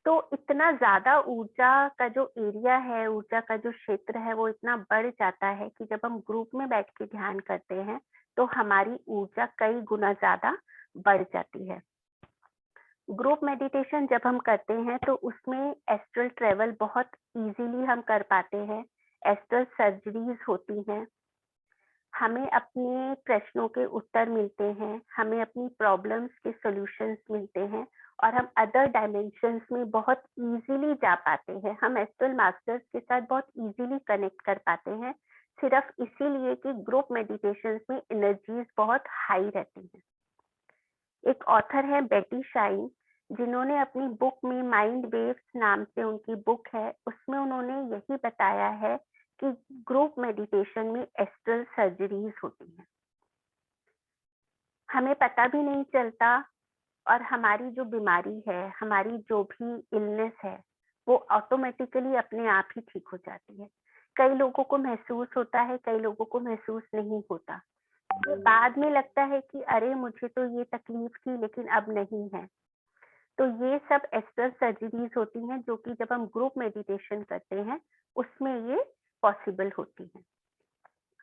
तो इतना ज्यादा ऊर्जा का जो एरिया है, ऊर्जा का जो क्षेत्र है, वो इतना बढ़ जाता है कि जब हम ग्रुप में बैठ के ध्यान करते हैं तो हमारी ऊर्जा कई गुना ज्यादा बढ़ जाती है। ग्रुप मेडिटेशन जब हम करते हैं तो उसमें एस्ट्रल ट्रेवल बहुत इजीली हम कर पाते हैं, एस्ट्रल सर्जरीज होती हैं, हमें अपने प्रश्नों के उत्तर मिलते हैं, हमें अपनी प्रॉब्लम्स के सॉल्यूशंस मिलते हैं, और हम अदर डायमेंशंस में बहुत इजीली जा पाते हैं। हम एस्ट्रल मास्टर्स के साथ बहुत इजीली कनेक्ट कर पाते हैं, सिर्फ इसीलिए कि ग्रुप मेडिटेशंस में एनर्जीज बहुत हाई रहती हैं। एक ऑथर है बेटी शाइन, जिन्होंने अपनी बुक में माइंड वेव्स नाम से उनकी बुक है, उसमें उन्होंने यही बताया है कि ग्रुप मेडिटेशन में एस्ट्रल सर्जरीज होती हैं। हमें पता भी नहीं चलता, और हमारी जो बीमारी है, हमारी जो भी इलनेस है, वो ऑटोमेटिकली अपने आप ही ठीक हो जाती है। कई लोगों को महसूस होता है, कई लोगों को महसूस नहीं होता। तो बाद में लगता है कि अरे मुझे तो ये तकलीफ थी लेकिन अब नहीं है। तो ये सब एस्ट्रल सर्जरीज होती हैं जो कि जब हम ग्रुप मेडिटेशन करते हैं उसमें ये पॉसिबल होती है।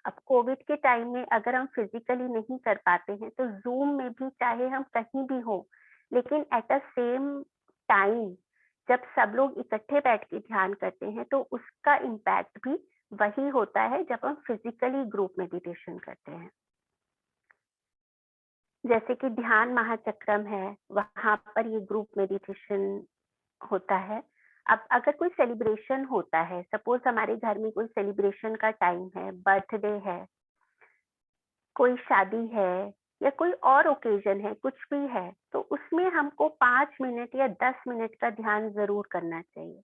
अब कोविड के टाइम में अगर हम फिजिकली नहीं कर पाते हैं तो जूम में भी, चाहे हम कहीं भी हो, लेकिन एट अ सेम टाइम जब सब लोग इकट्ठे बैठ के ध्यान करते हैं तो उसका इम्पैक्ट भी वही होता है जब हम फिजिकली ग्रुप मेडिटेशन करते हैं। जैसे कि ध्यान महाचक्रम है, वहां पर ये ग्रुप मेडिटेशन होता है। अब अगर कोई सेलिब्रेशन होता है, सपोज हमारे घर में कोई सेलिब्रेशन का टाइम है, बर्थडे है, कोई शादी है, या कोई और ओकेजन है, कुछ भी है, तो उसमें हमको 5 मिनट या 10 मिनट का ध्यान जरूर करना चाहिए।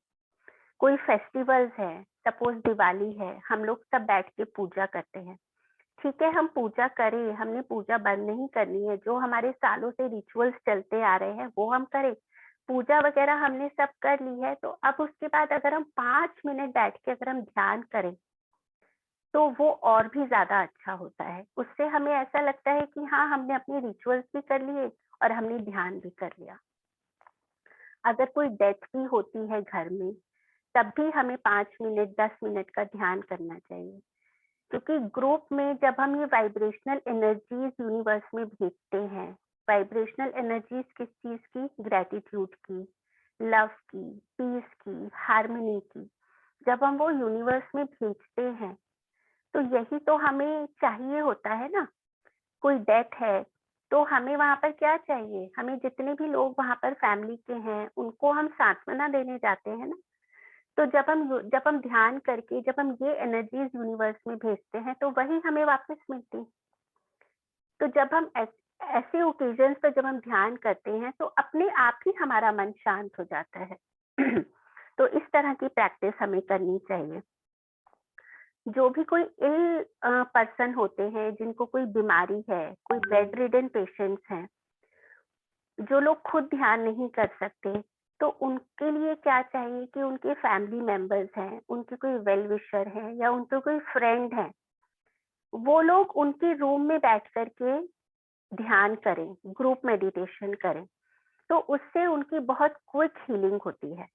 कोई फेस्टिवल्स है, सपोज दिवाली है, हम लोग सब बैठ के पूजा करते हैं। ठीक है, हम पूजा करें, हमने पूजा बंद नहीं करनी है, जो हमारे सालों से रिचुअल्स चलते आ रहे हैं वो हम करें। पूजा वगैरह हमने सब कर ली है, तो अब उसके बाद अगर हम 5 मिनट बैठ के अगर हम ध्यान करें तो वो और भी ज्यादा अच्छा होता है। उससे हमें ऐसा लगता है कि हाँ, हमने अपने रिचुअल्स भी कर लिए और हमने ध्यान भी कर लिया। अगर कोई डेथ भी होती है घर में, तब भी हमें 5 मिनट 10 मिनट का ध्यान करना चाहिए, क्योंकि ग्रुप में जब हम ये वाइब्रेशनल एनर्जीज यूनिवर्स में भेजते हैं, वाइब्रेशनल एनर्जीज किस चीज की? ग्रेटिट्यूड की, लव की, पीस की, हार्मनी की, जब हम वो यूनिवर्स में भेजते हैं तो यही तो हमें चाहिए होता है ना। कोई डेथ है तो हमें वहां पर क्या चाहिए? हमें जितने भी लोग वहां पर फैमिली के हैं उनको हम सांत्वना देने जाते हैं ना। तो जब हम ध्यान करके जब हम ये एनर्जीज यूनिवर्स में भेजते हैं तो वही हमें वापस मिलती है। तो जब हम ऐसे ओकेजन्स पर जब हम ध्यान करते हैं तो अपने आप ही हमारा मन शांत हो जाता है। तो इस तरह की प्रैक्टिस हमें करनी चाहिए। जो भी कोई इल पर्सन होते हैं, जिनको कोई बीमारी है, कोई बेड रिडन पेशेंट्स हैं, जो लोग खुद ध्यान नहीं कर सकते, तो उनके लिए क्या चाहिए कि उनके फैमिली मेंबर्स हैं, उनके कोई वेल विशर है या उनके कोई फ्रेंड है, वो लोग उनके रूम में बैठ करके ध्यान करें, ग्रुप मेडिटेशन करें, तो उससे उनकी बहुत क्विक हीलिंग होती है।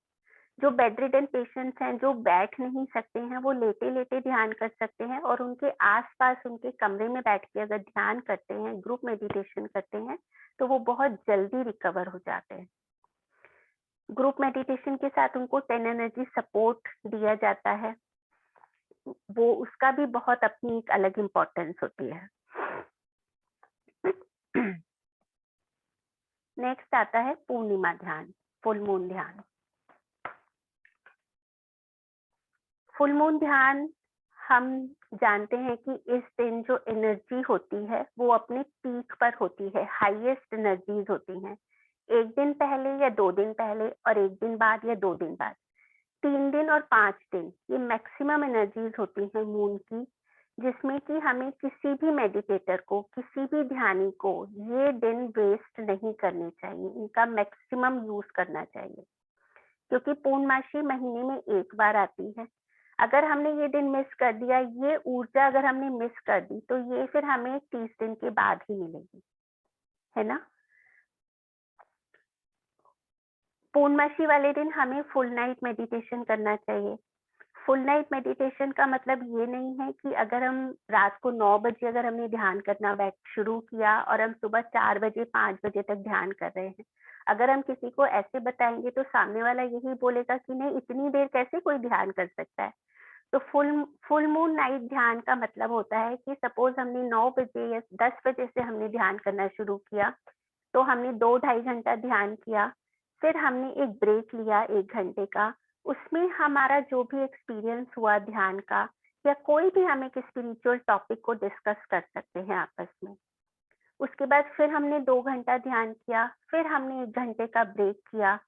जो बेड रिडन पेशेंट्स हैं, जो बैठ नहीं सकते हैं, वो लेटे लेटे ध्यान कर सकते हैं, और उनके आसपास उनके कमरे में बैठ के अगर ध्यान करते हैं, ग्रुप मेडिटेशन करते हैं, तो वो बहुत जल्दी रिकवर हो जाते हैं। ग्रुप मेडिटेशन के साथ उनको 10 एनर्जी सपोर्ट दिया जाता है, वो उसका भी बहुत अपनी एक अलग इम्पोर्टेंस होती है। नेक्स्ट आता है पूर्णिमा ध्यान, फुल मून ध्यान। फुल मून ध्यान हम जानते हैं कि इस दिन जो एनर्जी होती है वो अपने पीक पर होती है, हाईएस्ट एनर्जीज होती हैं। एक दिन पहले या 2 दिन पहले, और एक दिन बाद या 2 दिन बाद, 3 दिन और 5 दिन, ये मैक्सिमम एनर्जीज होती हैं मून की, जिसमें कि हमें किसी भी मेडिटेटर को, किसी भी ध्यानी को ये दिन वेस्ट नहीं करने चाहिए, इनका मैक्सिमम यूज करना चाहिए, क्योंकि पूर्णमासी महीने में एक बार आती है। अगर हमने ये दिन मिस कर दिया, ये ऊर्जा अगर हमने मिस कर दी, तो ये फिर हमें 30 दिन के बाद ही मिलेगी, है ना। पूर्णमासी वाले दिन हमें फुल नाइट मेडिटेशन करना चाहिए। फुल नाइट मेडिटेशन का मतलब ये नहीं है कि अगर हम रात को 9 बजे अगर हमने ध्यान करना शुरू किया और हम सुबह 4 बजे 5 बजे तक ध्यान कर रहे हैं। अगर हम किसी को ऐसे बताएंगे तो सामने वाला यही बोलेगा कि नहीं, इतनी देर कैसे कोई ध्यान कर सकता है। तो फुल मून नाइट ध्यान का मतलब होता है कि सपोज हमने 9 बजे या 10 बजे से हमने ध्यान करना शुरू किया, तो हमने 2-2.5 घंटा ध्यान किया, फिर हमने एक ब्रेक लिया 1 घंटे का, उसमें हमारा जो भी एक्सपीरियंस हुआ ध्यान का, या कोई भी हम एक स्पिरिचुअल टॉपिक को डिस्कस कर सकते हैं आपस में। उसके बाद फिर हमने 2 घंटा ध्यान किया, फिर हमने 1 घंटे का ब्रेक किया,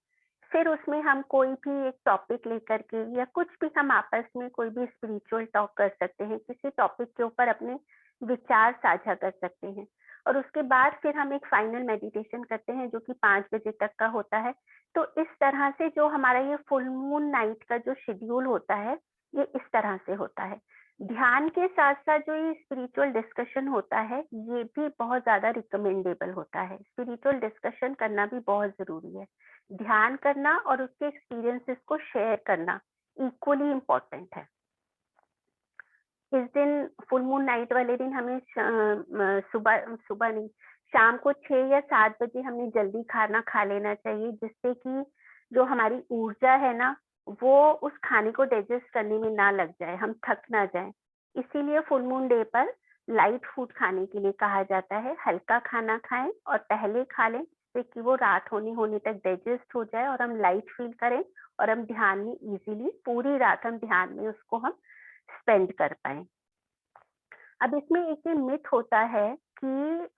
फिर उसमें हम कोई भी एक टॉपिक लेकर के या कुछ भी हम आपस में कोई भी स्पिरिचुअल टॉक कर सकते हैं, किसी टॉपिक के ऊपर अपने विचार साझा कर सकते हैं, और उसके बाद फिर हम एक फाइनल मेडिटेशन करते हैं जो कि 5 बजे तक का होता है। तो इस तरह से जो हमारा ये फुल मून नाइट का जो शेड्यूल होता है, ये इस तरह से होता है। ध्यान के साथ साथ जो ये स्पिरिचुअल डिस्कशन होता है, ये भी बहुत ज्यादा रिकमेंडेबल होता है। स्पिरिचुअल डिस्कशन करना भी बहुत जरूरी है। ध्यान करना और उसके एक्सपीरियंसेस को शेयर करना इक्वली इम्पोर्टेंट है। इस दिन फुल मून नाइट वाले दिन हमें सुबह सुबह नहीं, शाम को 6 या 7 बजे हमने जल्दी खाना खा लेना चाहिए, जिससे कि जो हमारी ऊर्जा है ना, वो उस खाने को डाइजेस्ट करने में ना लग जाए, हम थक ना जाए। इसीलिए फुल मून डे पर लाइट फूड खाने के लिए कहा जाता है। हल्का खाना खाएं और पहले खा लें, जिससे कि वो रात होने तक डाइजेस्ट हो जाए और हम लाइट फील करें, और हम ध्यान में इजीली पूरी रात हम ध्यान में उसको हम स्पेंड कर पाए। अब इसमें एक ये मिथ होता है कि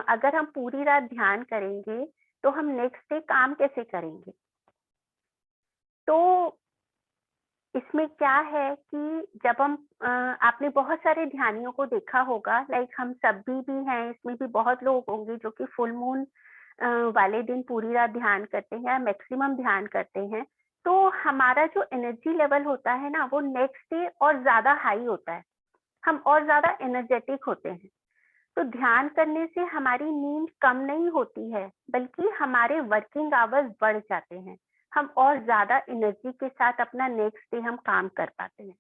अगर हम पूरी रात ध्यान करेंगे तो हम नेक्स्ट डे काम कैसे करेंगे। तो इसमें क्या है कि जब हम आपने बहुत सारे ध्यानियों को देखा होगा, लाइक हम सभी भी हैं, इसमें भी बहुत लोग होंगे जो कि फुल मून वाले दिन पूरी रात ध्यान करते हैं या मैक्सिमम ध्यान करते हैं। तो हमारा जो एनर्जी लेवल होता है ना, वो नेक्स्ट डे और ज्यादा हाई होता है, हम और ज्यादा एनर्जेटिक होते हैं। तो ध्यान करने से हमारी नींद कम नहीं होती है, बल्कि हमारे वर्किंग आवर्स बढ़ जाते हैं, हम और ज्यादा एनर्जी के साथ अपना नेक्स्ट डे हम काम कर पाते हैं।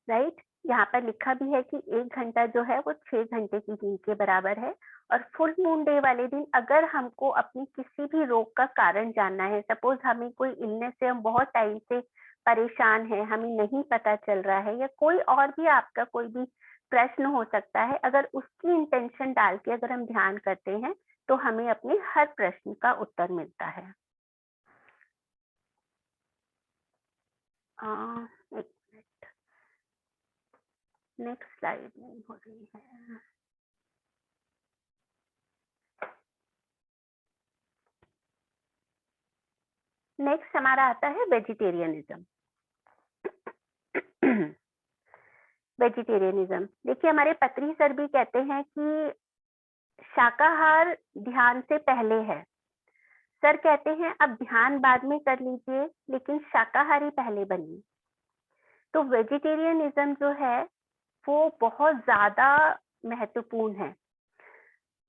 राइट, यहाँ पर लिखा भी है कि 1 घंटा जो है वो 6 घंटे की नींद के बराबर है। और फुल मून डे वाले दिन अगर हमको अपनी किसी भी रोग का कारण जानना है, सपोज हमें कोई इलनेस से हम बहुत टाइम से परेशान है, हमें नहीं पता चल रहा है, या कोई और भी आपका कोई भी प्रश्न हो सकता है, अगर उसकी इंटेंशन डाल के अगर हम ध्यान करते हैं तो हमें अपने हर प्रश्न का उत्तर मिलता है। एक मिनट, नेक्स्ट स्लाइड नहीं हो रही है। नेक्स्ट हमारा आता है वेजिटेरियनिज्म। वेजिटेरियनिज्म, देखिए हमारे पत्री सर भी कहते हैं कि शाकाहार ध्यान से पहले है। सर कहते हैं अब ध्यान बाद में कर लीजिए, लेकिन शाकाहारी पहले बनिए। तो वेजिटेरियनिज्म जो है वो बहुत ज्यादा महत्वपूर्ण है।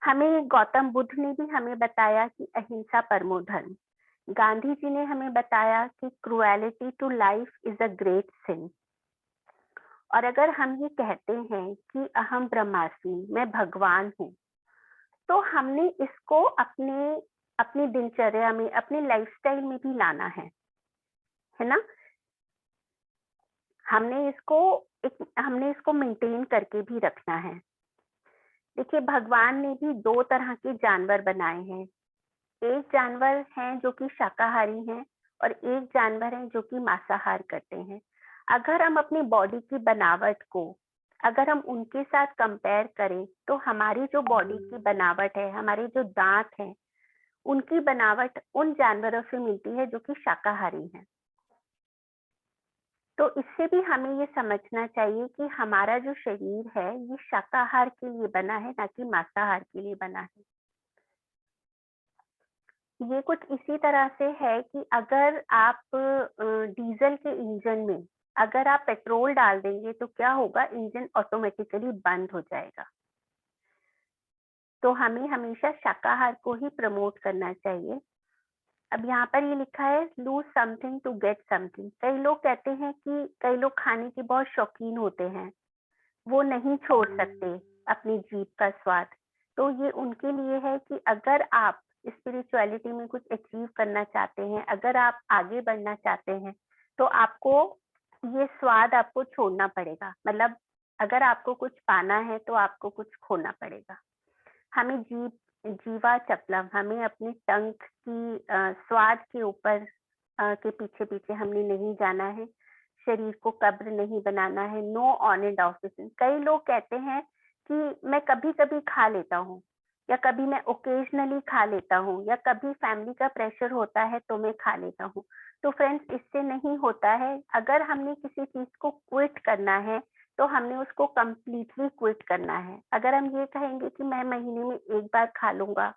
हमें गौतम बुद्ध ने भी हमें बताया कि अहिंसा परमो धर्म। गांधी जी ने हमें बताया कि cruelty to life is a great sin. और अगर हम ये कहते हैं कि अहम ब्रह्मास्मि, मैं भगवान हूँ, तो हमने इसको अपनी दिनचर्या में, अपने लाइफस्टाइल में भी लाना है ना। हमने इसको मेंटेन करके भी रखना है। देखिए, भगवान ने भी 2 तरह के जानवर बनाए हैं। एक जानवर हैं जो कि शाकाहारी हैं और एक जानवर हैं जो कि मांसाहार करते हैं। अगर हम अपनी बॉडी की बनावट को अगर हम उनके साथ कंपेयर करें, तो हमारी जो बॉडी की बनावट है, हमारे जो दांत हैं, उनकी बनावट उन जानवरों से मिलती है जो कि शाकाहारी हैं। तो इससे भी हमें ये समझना चाहिए कि हमारा जो शरीर है ये शाकाहार के लिए बना है, ना कि मांसाहार के लिए बना है। ये कुछ इसी तरह से है कि अगर आप डीजल के इंजन में अगर आप पेट्रोल डाल देंगे तो क्या होगा, इंजन ऑटोमेटिकली बंद हो जाएगा। तो हमें हमेशा शाकाहार को ही प्रमोट करना चाहिए। अब यहाँ पर ये लिखा है lose something to get something. कई लोग कहते हैं कि कई लोग खाने के बहुत शौकीन होते हैं, वो नहीं छोड़ सकते अपनी जीभ का स्वाद। तो ये उनके लिए है कि अगर आप स्पिरिचुअलिटी में कुछ अचीव करना चाहते हैं, अगर आप आगे बढ़ना चाहते हैं, तो आपको ये स्वाद आपको छोड़ना पड़ेगा। मतलब अगर आपको कुछ पाना है तो आपको कुछ खोना पड़ेगा। हमें जीवा चपलम, हमें अपनी टंग की स्वाद के ऊपर के पीछे पीछे हमने नहीं जाना है। शरीर को कब्र नहीं बनाना है। Know on end of. कई लोग कहते हैं कि मैं कभी कभी खा लेता हूँ, या कभी मैं ओकेजनली खा लेता हूँ, या कभी फैमिली का प्रेशर होता है तो मैं खा लेता हूँ। तो फ्रेंड्स, इससे नहीं होता है। अगर हमने किसी चीज को क्विट करना है तो हमने उसको कंप्लीटली क्विट करना है। अगर हम ये कहेंगे कि मैं महीने में 1 बार खा लूंगा,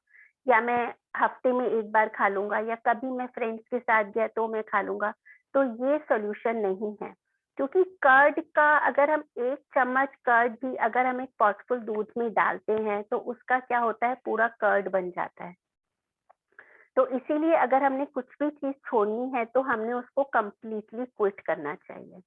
या मैं हफ्ते में 1 बार खा लूंगा, या कभी मैं फ्रेंड्स के साथ गया तो मैं खा लूंगा, तो ये सोल्यूशन नहीं है। क्योंकि कर्ड का, अगर हम 1 चम्मच कर्ड भी अगर हम एक पॉटफुल दूध में डालते हैं तो उसका क्या होता है, पूरा कर्ड बन जाता है। तो इसीलिए अगर हमने कुछ भी चीज छोड़नी है तो हमने उसको कंप्लीटली क्विट करना चाहिए।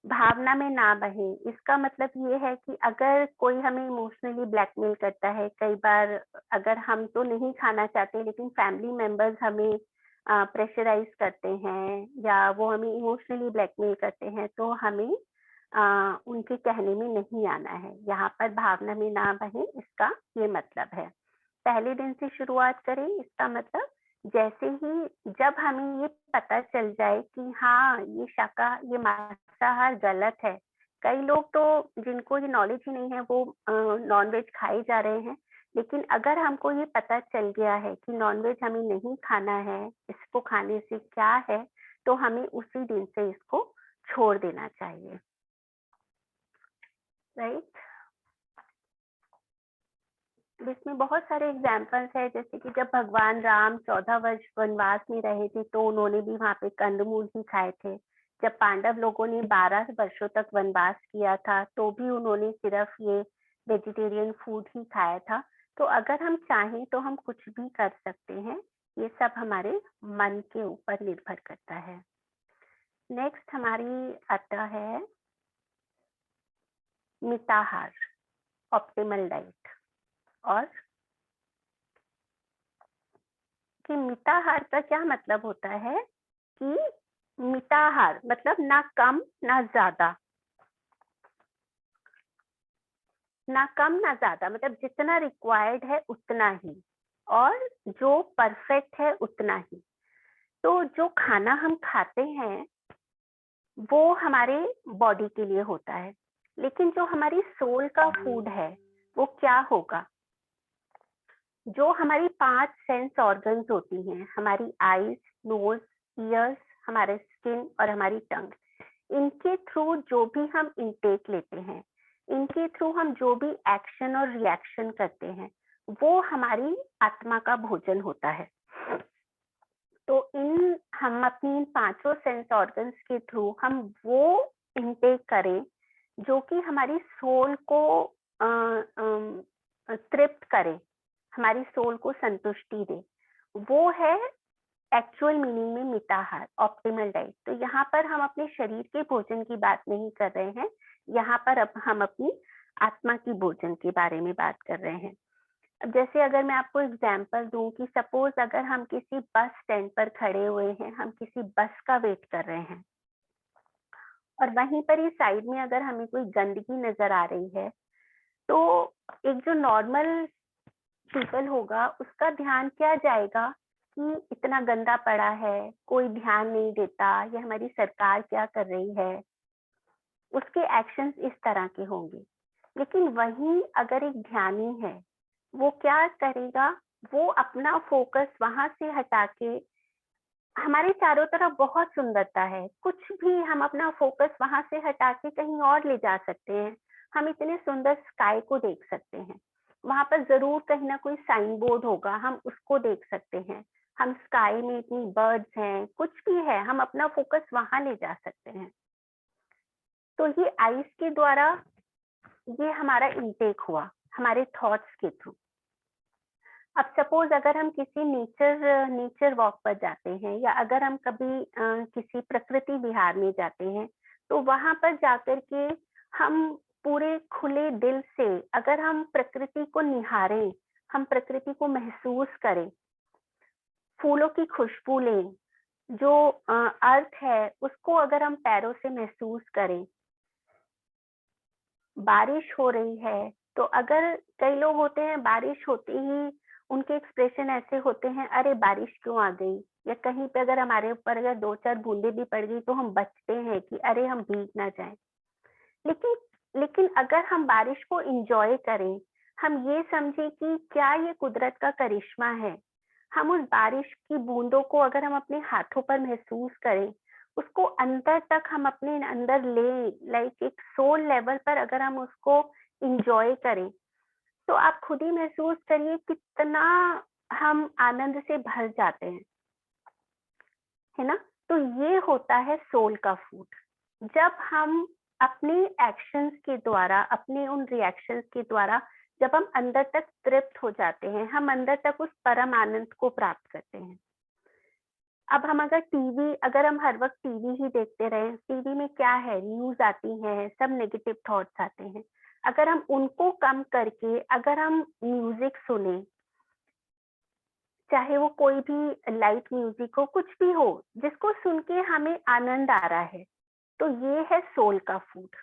भावना में ना बहे, इसका मतलब ये है कि अगर कोई हमें इमोशनली ब्लैकमेल करता है, कई बार अगर हम तो नहीं खाना चाहते लेकिन फैमिली मेंबर्स हमें प्रेशराइज करते हैं या वो हमें इमोशनली ब्लैकमेल करते हैं, तो हमें उनके कहने में नहीं आना है। यहाँ पर भावना में ना बहे, इसका ये मतलब है। पहले दिन से शुरुआत करें, इसका मतलब जैसे ही जब हमें ये पता चल जाए कि हाँ ये मांसाहार गलत है। कई लोग तो जिनको ये नॉलेज ही नहीं है वो नॉनवेज खाए जा रहे हैं, लेकिन अगर हमको ये पता चल गया है कि नॉनवेज हमें नहीं खाना है, इसको खाने से क्या है, तो हमें उसी दिन से इसको छोड़ देना चाहिए। राइट। इसमें बहुत सारे एग्जाम्पल्स है, जैसे कि जब भगवान राम 14 वर्ष वनवास में रहे थे तो उन्होंने भी वहां पे कंदमूल ही खाए थे। जब पांडव लोगों ने 12 वर्षों तक वनवास किया था तो भी उन्होंने सिर्फ ये वेजिटेरियन फूड ही खाया था। तो अगर हम चाहें तो हम कुछ भी कर सकते हैं। ये सब हमारे मन के ऊपर निर्भर करता है। नेक्स्ट हमारी आता है मिताहार, ऑप्टिमल डाइट। और कि मिताहार का क्या मतलब होता है कि मिताहार मतलब ना कम ना ज्यादा, ना कम ना ज्यादा, मतलब जितना रिक्वायर्ड है उतना ही, और जो परफेक्ट है उतना ही। तो जो खाना हम खाते हैं वो हमारे बॉडी के लिए होता है, लेकिन जो हमारी सोल का फूड है वो क्या होगा। जो हमारी 5 सेंस ऑर्गन्स होती हैं, हमारी आईज, नोज, ईयर्स, हमारे स्किन और हमारी टंग, इनके थ्रू जो भी हम इनटेक लेते हैं, इनके थ्रू हम जो भी एक्शन और रिएक्शन करते हैं, वो हमारी आत्मा का भोजन होता है। तो हम अपनी इन 5 सेंस ऑर्गन्स के थ्रू हम वो इनटेक करें जो कि हमारी सोल को तृप्त करे, हमारी सोल को संतुष्टि दे। वो है एक्चुअल मीनिंग में मिताहार, ऑप्टिमल डाइट। तो यहाँ पर हम अपने शरीर के भोजन की बात नहीं कर रहे हैं, यहाँ पर अब हम अपनी आत्मा की भोजन के बारे में बात कर रहे हैं। अब जैसे अगर मैं आपको एग्जांपल दूं कि सपोज अगर हम किसी बस स्टैंड पर खड़े हुए हैं, हम किसी बस का वेट कर रहे हैं और वहीं पर ही साइड में अगर हमें कोई गंदगी नजर आ रही है, तो एक जो नॉर्मल पीपल होगा उसका ध्यान क्या जाएगा कि इतना गंदा पड़ा है, कोई ध्यान नहीं देता, ये हमारी सरकार क्या कर रही है, उसके एक्शंस इस तरह के होंगे। लेकिन वहीं अगर एक ध्यानी है, वो क्या करेगा, वो अपना फोकस वहां से हटा के, हमारे चारों तरफ बहुत सुंदरता है, कुछ भी हम अपना फोकस वहां से हटा के कहीं और ले जा सकते हैं। हम इतने सुंदर स्काई को देख सकते हैं, वहां पर जरूर कहीं ना कोई साइन बोर्ड होगा, हम उसको देख सकते हैं। हम स्काई में इतनी बर्ड्स हैं, कुछ भी है, हम अपना फोकस वहां ले जा सकते हैं। तो ये आइज के द्वारा ये हमारा इनटेक हुआ हमारे थॉट्स के थ्रू। अब सपोज अगर हम किसी नेचर वॉक पर जाते हैं, या अगर हम कभी किसी प्रकृति विहार में जाते हैं, तो वहां पर जाकर के हम पूरे खुले दिल से अगर हम प्रकृति को निहारें, हम प्रकृति को महसूस करें, फूलों की खुशबू लें, जो अर्थ है उसको अगर हम पैरों से महसूस करें, बारिश हो रही है, तो अगर कई लोग होते हैं बारिश होते ही उनके एक्सप्रेशन ऐसे होते हैं, अरे बारिश क्यों आ गई, या कहीं पे अगर हमारे ऊपर अगर 2-4 बूंदे भी पड़ गई तो हम बचते हैं कि अरे हम भीग ना जाएं। लेकिन लेकिन अगर हम बारिश को एंजॉय करें, हम ये समझे कि क्या ये कुदरत का करिश्मा है, हम उस बारिश की बूंदों को अगर हम अपने हाथों पर महसूस करें, उसको अंदर तक हम अपने अंदर ले, लाइक एक सोल लेवल पर अगर हम उसको इंजॉय करें, तो आप खुद ही महसूस करिए कितना हम आनंद से भर जाते हैं, है ना। तो ये होता है सोल का फूड। जब हम अपने एक्शंस के द्वारा, अपने उन रिएक्शंस के द्वारा जब हम अंदर तक तृप्त हो जाते हैं, हम अंदर तक उस परम आनंद को प्राप्त करते हैं। अब हम अगर हम हर वक्त टीवी ही देखते रहे, टीवी में क्या है, न्यूज आती है, सब नेगेटिव थॉट्स आते हैं। अगर हम उनको कम करके अगर हम म्यूजिक सुने, चाहे वो कोई भी लाइट म्यूजिक हो, कुछ भी हो, जिसको सुन के हमें आनंद आ रहा है, तो ये है सोल का फूड।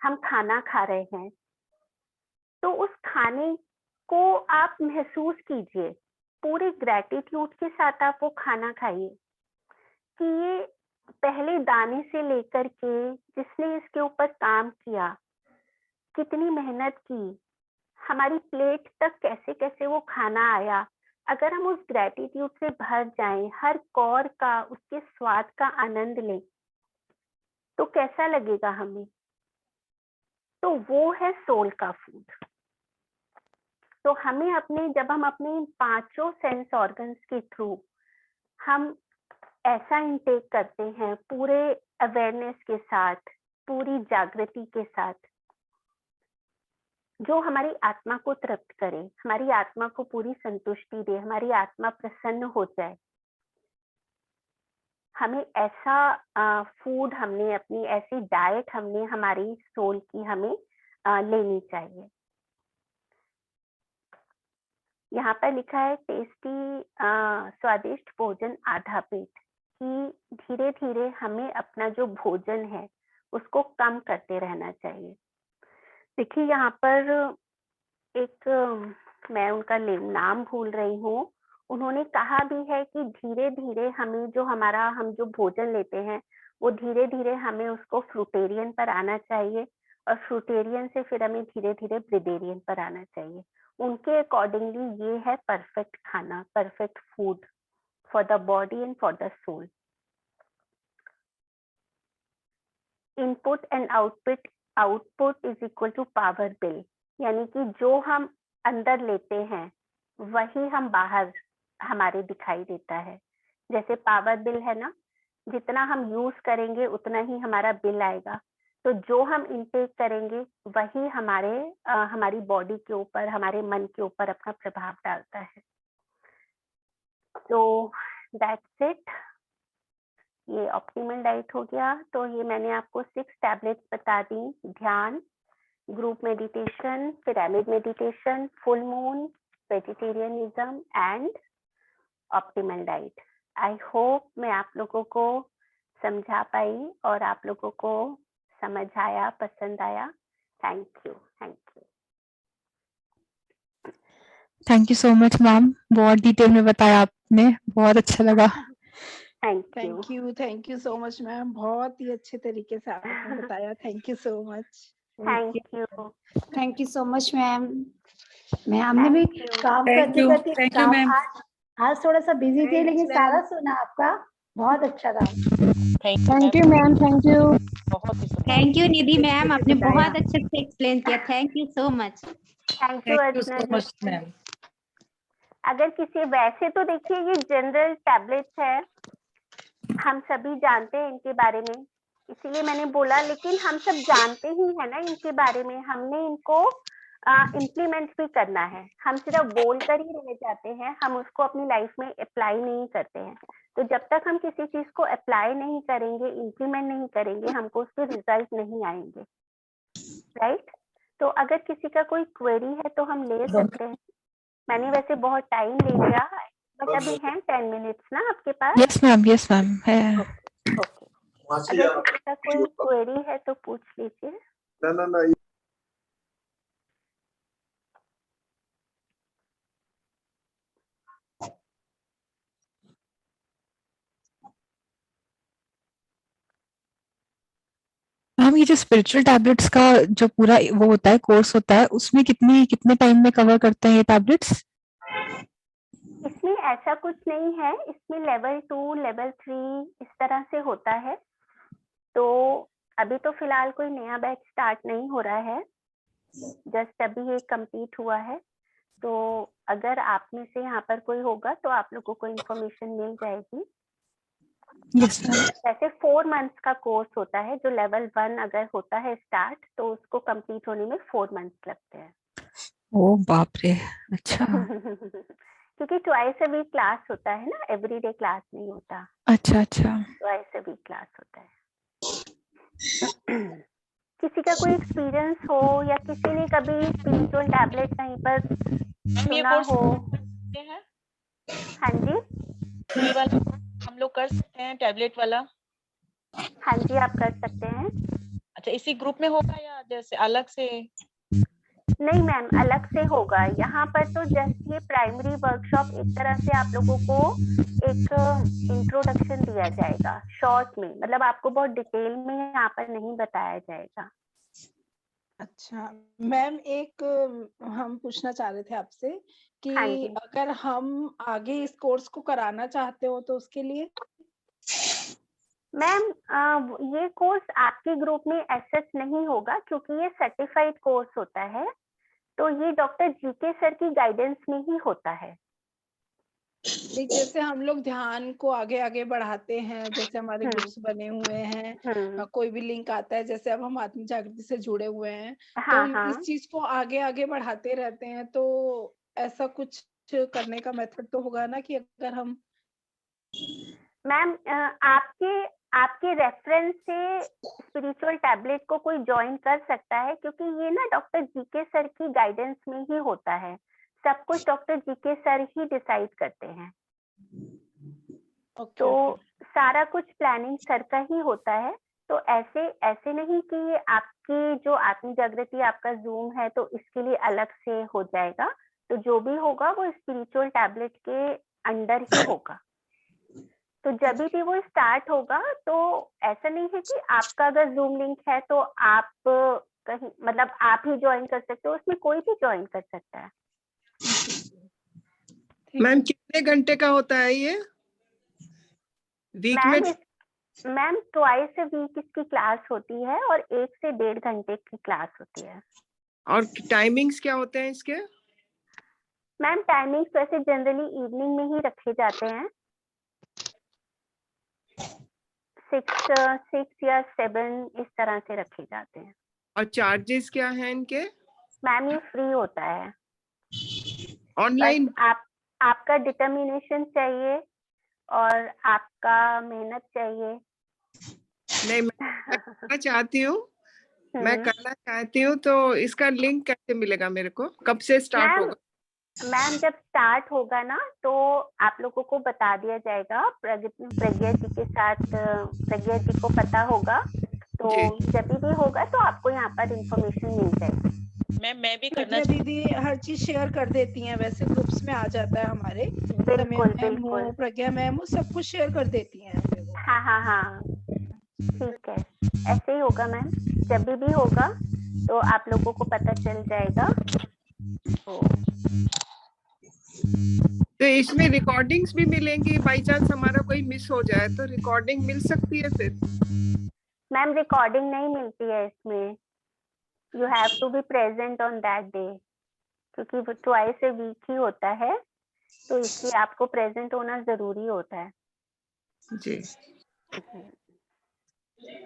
हम खाना खा रहे हैं, तो उस खाने को आप महसूस कीजिए, पूरे ग्रेटिट्यूड के साथ आप वो खाना खाइए कि ये पहले दाने से लेकर के जिसने इसके ऊपर काम किया, कितनी मेहनत की, हमारी प्लेट तक कैसे कैसे वो खाना आया। अगर हम उस ग्रेटिट्यूड से भर जाएं, हर कौर का उसके स्वाद का आनंद लें, तो कैसा लगेगा हमें। तो वो है सोल का फूड। तो हमें जब हम अपने 5 सेंस ऑर्गन्स के थ्रू हम ऐसा इंटेक करते हैं, पूरे अवेयरनेस के साथ, पूरी जागृति के साथ, जो हमारी आत्मा को तृप्त करे, हमारी आत्मा को पूरी संतुष्टि दे, हमारी आत्मा प्रसन्न हो जाए, हमें ऐसा फूड, हमने अपनी ऐसी डाइट हमने हमारी सोल की हमें लेनी चाहिए। यहाँ पर लिखा है टेस्टी स्वादिष्ट भोजन आधा पेट, कि धीरे धीरे हमें अपना जो भोजन है उसको कम करते रहना चाहिए। देखिए यहाँ पर एक मैं उनका नाम भूल रही हूँ, उन्होंने कहा भी है कि धीरे धीरे हमें हम जो भोजन लेते हैं वो धीरे धीरे हमें उसको फ्रूटेरियन पर आना चाहिए, और फ्रूटेरियन से फिर हमें धीरे धीरे ब्रिडेरियन पर आना चाहिए। उनके अकॉर्डिंगली ये है परफेक्ट खाना, perfect food for the body and for the soul. Input and output is equal to power bill. यानी कि जो हम अंदर लेते हैं वही हम बाहर हमारे दिखाई देता है। जैसे पावर बिल है ना, जितना हम यूज करेंगे उतना ही हमारा बिल आएगा। तो जो हम इनटेक करेंगे वही हमारी बॉडी के ऊपर, हमारे मन के ऊपर अपना प्रभाव डालता है। तो दैट्स इट। ये ऑप्टिमल डाइट हो गया। तो ये मैंने आपको 6 टैबलेट्स बता दी। ध्यान, group meditation, pyramid meditation, full moon, vegetarianism and optimal diet. I hope मैं आप लोगों को समझा पाई और आप लोगों को समझ आया, पसंद आया। Thank you, thank you. Thank you so much ma'am, बहुत डिटेल में बताया आपने, बहुत अच्छा लगा। Thank you so much ma'am, बहुत ही अच्छे तरीके से आपने बताया। Thank you so much. Thank you so much ma'am. मैं हमने भी काम Thank you. करते Thank you, काम ma'am. आज थोड़ा सा बिजी थे, लेकिन सारा सुना आपका, बहुत अच्छा था। Thank you ma'am, thank you. Thank you Nidhi ma'am, आपने बहुत अच्छे से एक्सप्लेन किया। Thank you so much. Thank you Archana ji. Ma'am. अगर किसी, वैसे तो देखिए ये जनरल टैबलेट्स है, हम सभी जानते हैं इनके बारे में, इसीलिए मैंने बोला। लेकिन हम सब जानते ही है ना इनके बारे में, हमने इनको इम्प्लीमेंट भी करना है। हम सिर्फ बोल कर ही रह जाते हैं, हम उसको अपनी लाइफ में अप्लाई नहीं करते हैं। तो जब तक हम किसी चीज को अप्लाई नहीं करेंगे, इम्प्लीमेंट नहीं करेंगे, हमको उसके रिजल्ट नहीं आएंगे, राइट? तो अगर किसी का कोई क्वेरी है तो हम ले सकते हैं। मैंने वैसे बहुत टाइम ले लिया, बट अभी हैं 10 मिनट्स ना आपके पास? यस मैम है। ओके, अगर किसी का कोई क्वेरी है तो पूछ लीजिए। ना मैम, ये जो स्पिरिचुअल टैबलेट्स का जो पूरा वो होता है, कोर्स होता है, उसमें कितने टाइम में कवर करते हैं ये टैबलेट्स? इसमें ऐसा कुछ नहीं है, इसमें लेवल 2, लेवल 3 इस तरह से होता है। तो अभी तो फिलहाल कोई नया बैच स्टार्ट नहीं हो रहा है, जस्ट अभी ये कंप्लीट हुआ है। तो अगर आप में से यहाँ पर कोई होगा तो आप लोगों को इन्फॉर्मेशन मिल जाएगी। Yes ma'am. वैसे 4 मंथ्स का कोर्स होता है। जो लेवल 1 अगर होता है स्टार्ट, तो उसको कंप्लीट होने में 4 मंथ्स लगते हैं। ओ बाप रे, अच्छा। क्योंकि ट्वाइस अ वीक क्लास होता है ना, एवरीडे क्लास नहीं होता, अच्छा। ट्वाइस अ वीक क्लास होता है। किसी का कोई एक्सपीरियंस हो या किसी ने कभी स्पिरिचुअल टैबलेट कहीं पर सुना हो? हाँ जी, ये वाला हम लोग कर सकते हैं, टैबलेट वाला? हाँ जी, आप कर सकते हैं। अच्छा, इसी ग्रुप में होगा या जैसे अलग से? नहीं मैम, अलग से होगा। यहाँ पर तो जस्ट ये प्राइमरी वर्कशॉप एक तरह से आप लोगों को एक इंट्रोडक्शन दिया जाएगा शॉर्ट में, मतलब आपको बहुत डिटेल में यहाँ पर नहीं बताया जाएगा। अच्छा मैम, एक हम पूछना चाह रहे थे आपसे कि हाँ जी। अगर हम आगे इस कोर्स को कराना चाहते हो तो उसके लिए? मैम, ये कोर्स आपके ग्रुप में एसेस नहीं होगा, क्योंकि ये सर्टिफाइड कोर्स होता है। तो ये डॉक्टर जीके सर की गाइडेंस में ही होता है। जैसे हम लोग ध्यान को आगे आगे बढ़ाते हैं, जैसे हमारे ग्रुप्स बने हुए हैं, कोई भी लिंक आता है, जैसे अब हम आत्म जागृति से जुड़े हुए हैं, तो हम इस चीज को आगे आगे बढ़ाते रहते हैं। तो ऐसा कुछ करने का मेथड तो होगा ना, कि अगर हम मैम, आपके रेफरेंस से स्पिरिचुअल टैबलेट को कोई ज्वाइन कर सकता है, क्योंकि ये ना डॉक्टर जीके सर की गाइडेंस में ही होता है। सब कुछ डॉक्टर जीके सर ही डिसाइड करते हैं। तो सारा कुछ प्लानिंग सर का ही होता है। तो ऐसे नहीं कि ये आपकी जो आत्म जागृति आपका जूम है तो इसके लिए अलग से हो जाएगा। तो जो भी होगा वो स्पिरिचुअल टैबलेट के अंडर ही होगा। तो जब भी वो स्टार्ट होगा, तो ऐसा नहीं है कि आपका अगर जूम लिंक है तो आप कहीं, मतलब आप ही ज्वाइन कर सकते हो, उसमें कोई भी ज्वाइन कर सकता है। मैम, कितने घंटे का होता है ये वीक में? मैम, ट्वाइस अ वीक इसकी क्लास होती है और 1 से 1.5 घंटे की क्लास होती है। और टाइमिंग्स क्या होते हैं इसके? मैम टाइमिंग्स वैसे जनरली इवनिंग में ही रखे जाते हैं, 6 या 7 इस तरह से रखे जाते हैं। और चार्जेस क्या हैं इनके? मैम ये फ्री होता है। ऑनलाइन? आपका डिटर्मिनेशन चाहिए और आपका मेहनत चाहिए। नहीं, मैं करना चाहती हूँ, मैं करना चाहती हूँ, तो इसका लिंक कैसे मिलेगा मेरे को? कब से स्टार्ट होगा? मैम जब स्टार्ट होगा ना तो आप लोगों को बता दिया जाएगा, प्रज्ञा जी के साथ, प्रज्ञा जी को पता होगा, तो जब भी होगा तो आपको यहाँ पर इंफॉर्मेशन मिल जाएगी। मैं भी करना दीदी हर चीज शेयर कर देती हैं, वैसे ग्रुप्स में आ जाता है हमारे। बिल्कुल प्रज्ञा मैम सब कुछ शेयर कर देती हैं। हाँ ठीक है, ऐसे ही होगा मैम, जब भी होगा तो आप लोगों को पता चल जाएगा। तो इसमें रिकॉर्डिंग्स भी मिलेंगी, बाई चांस हमारा कोई मिस हो जाए तो रिकॉर्डिंग मिल सकती है फिर? मैम रिकॉर्डिंग नहीं मिलती है इसमें, you have to be present on that day, क्योंकि वो ट्वाइस ए वीक ही होता है, तो इसलिए आपको प्रेजेंट होना जरूरी होता है। जी,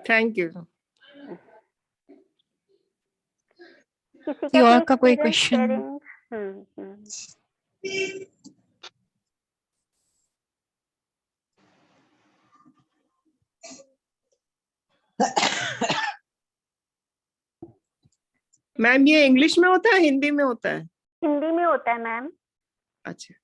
थैंक यू। किसी और का कोई क्वेश्चन? मैम ये इंग्लिश में होता है, हिंदी में होता है? हिंदी में होता है मैम। अच्छा।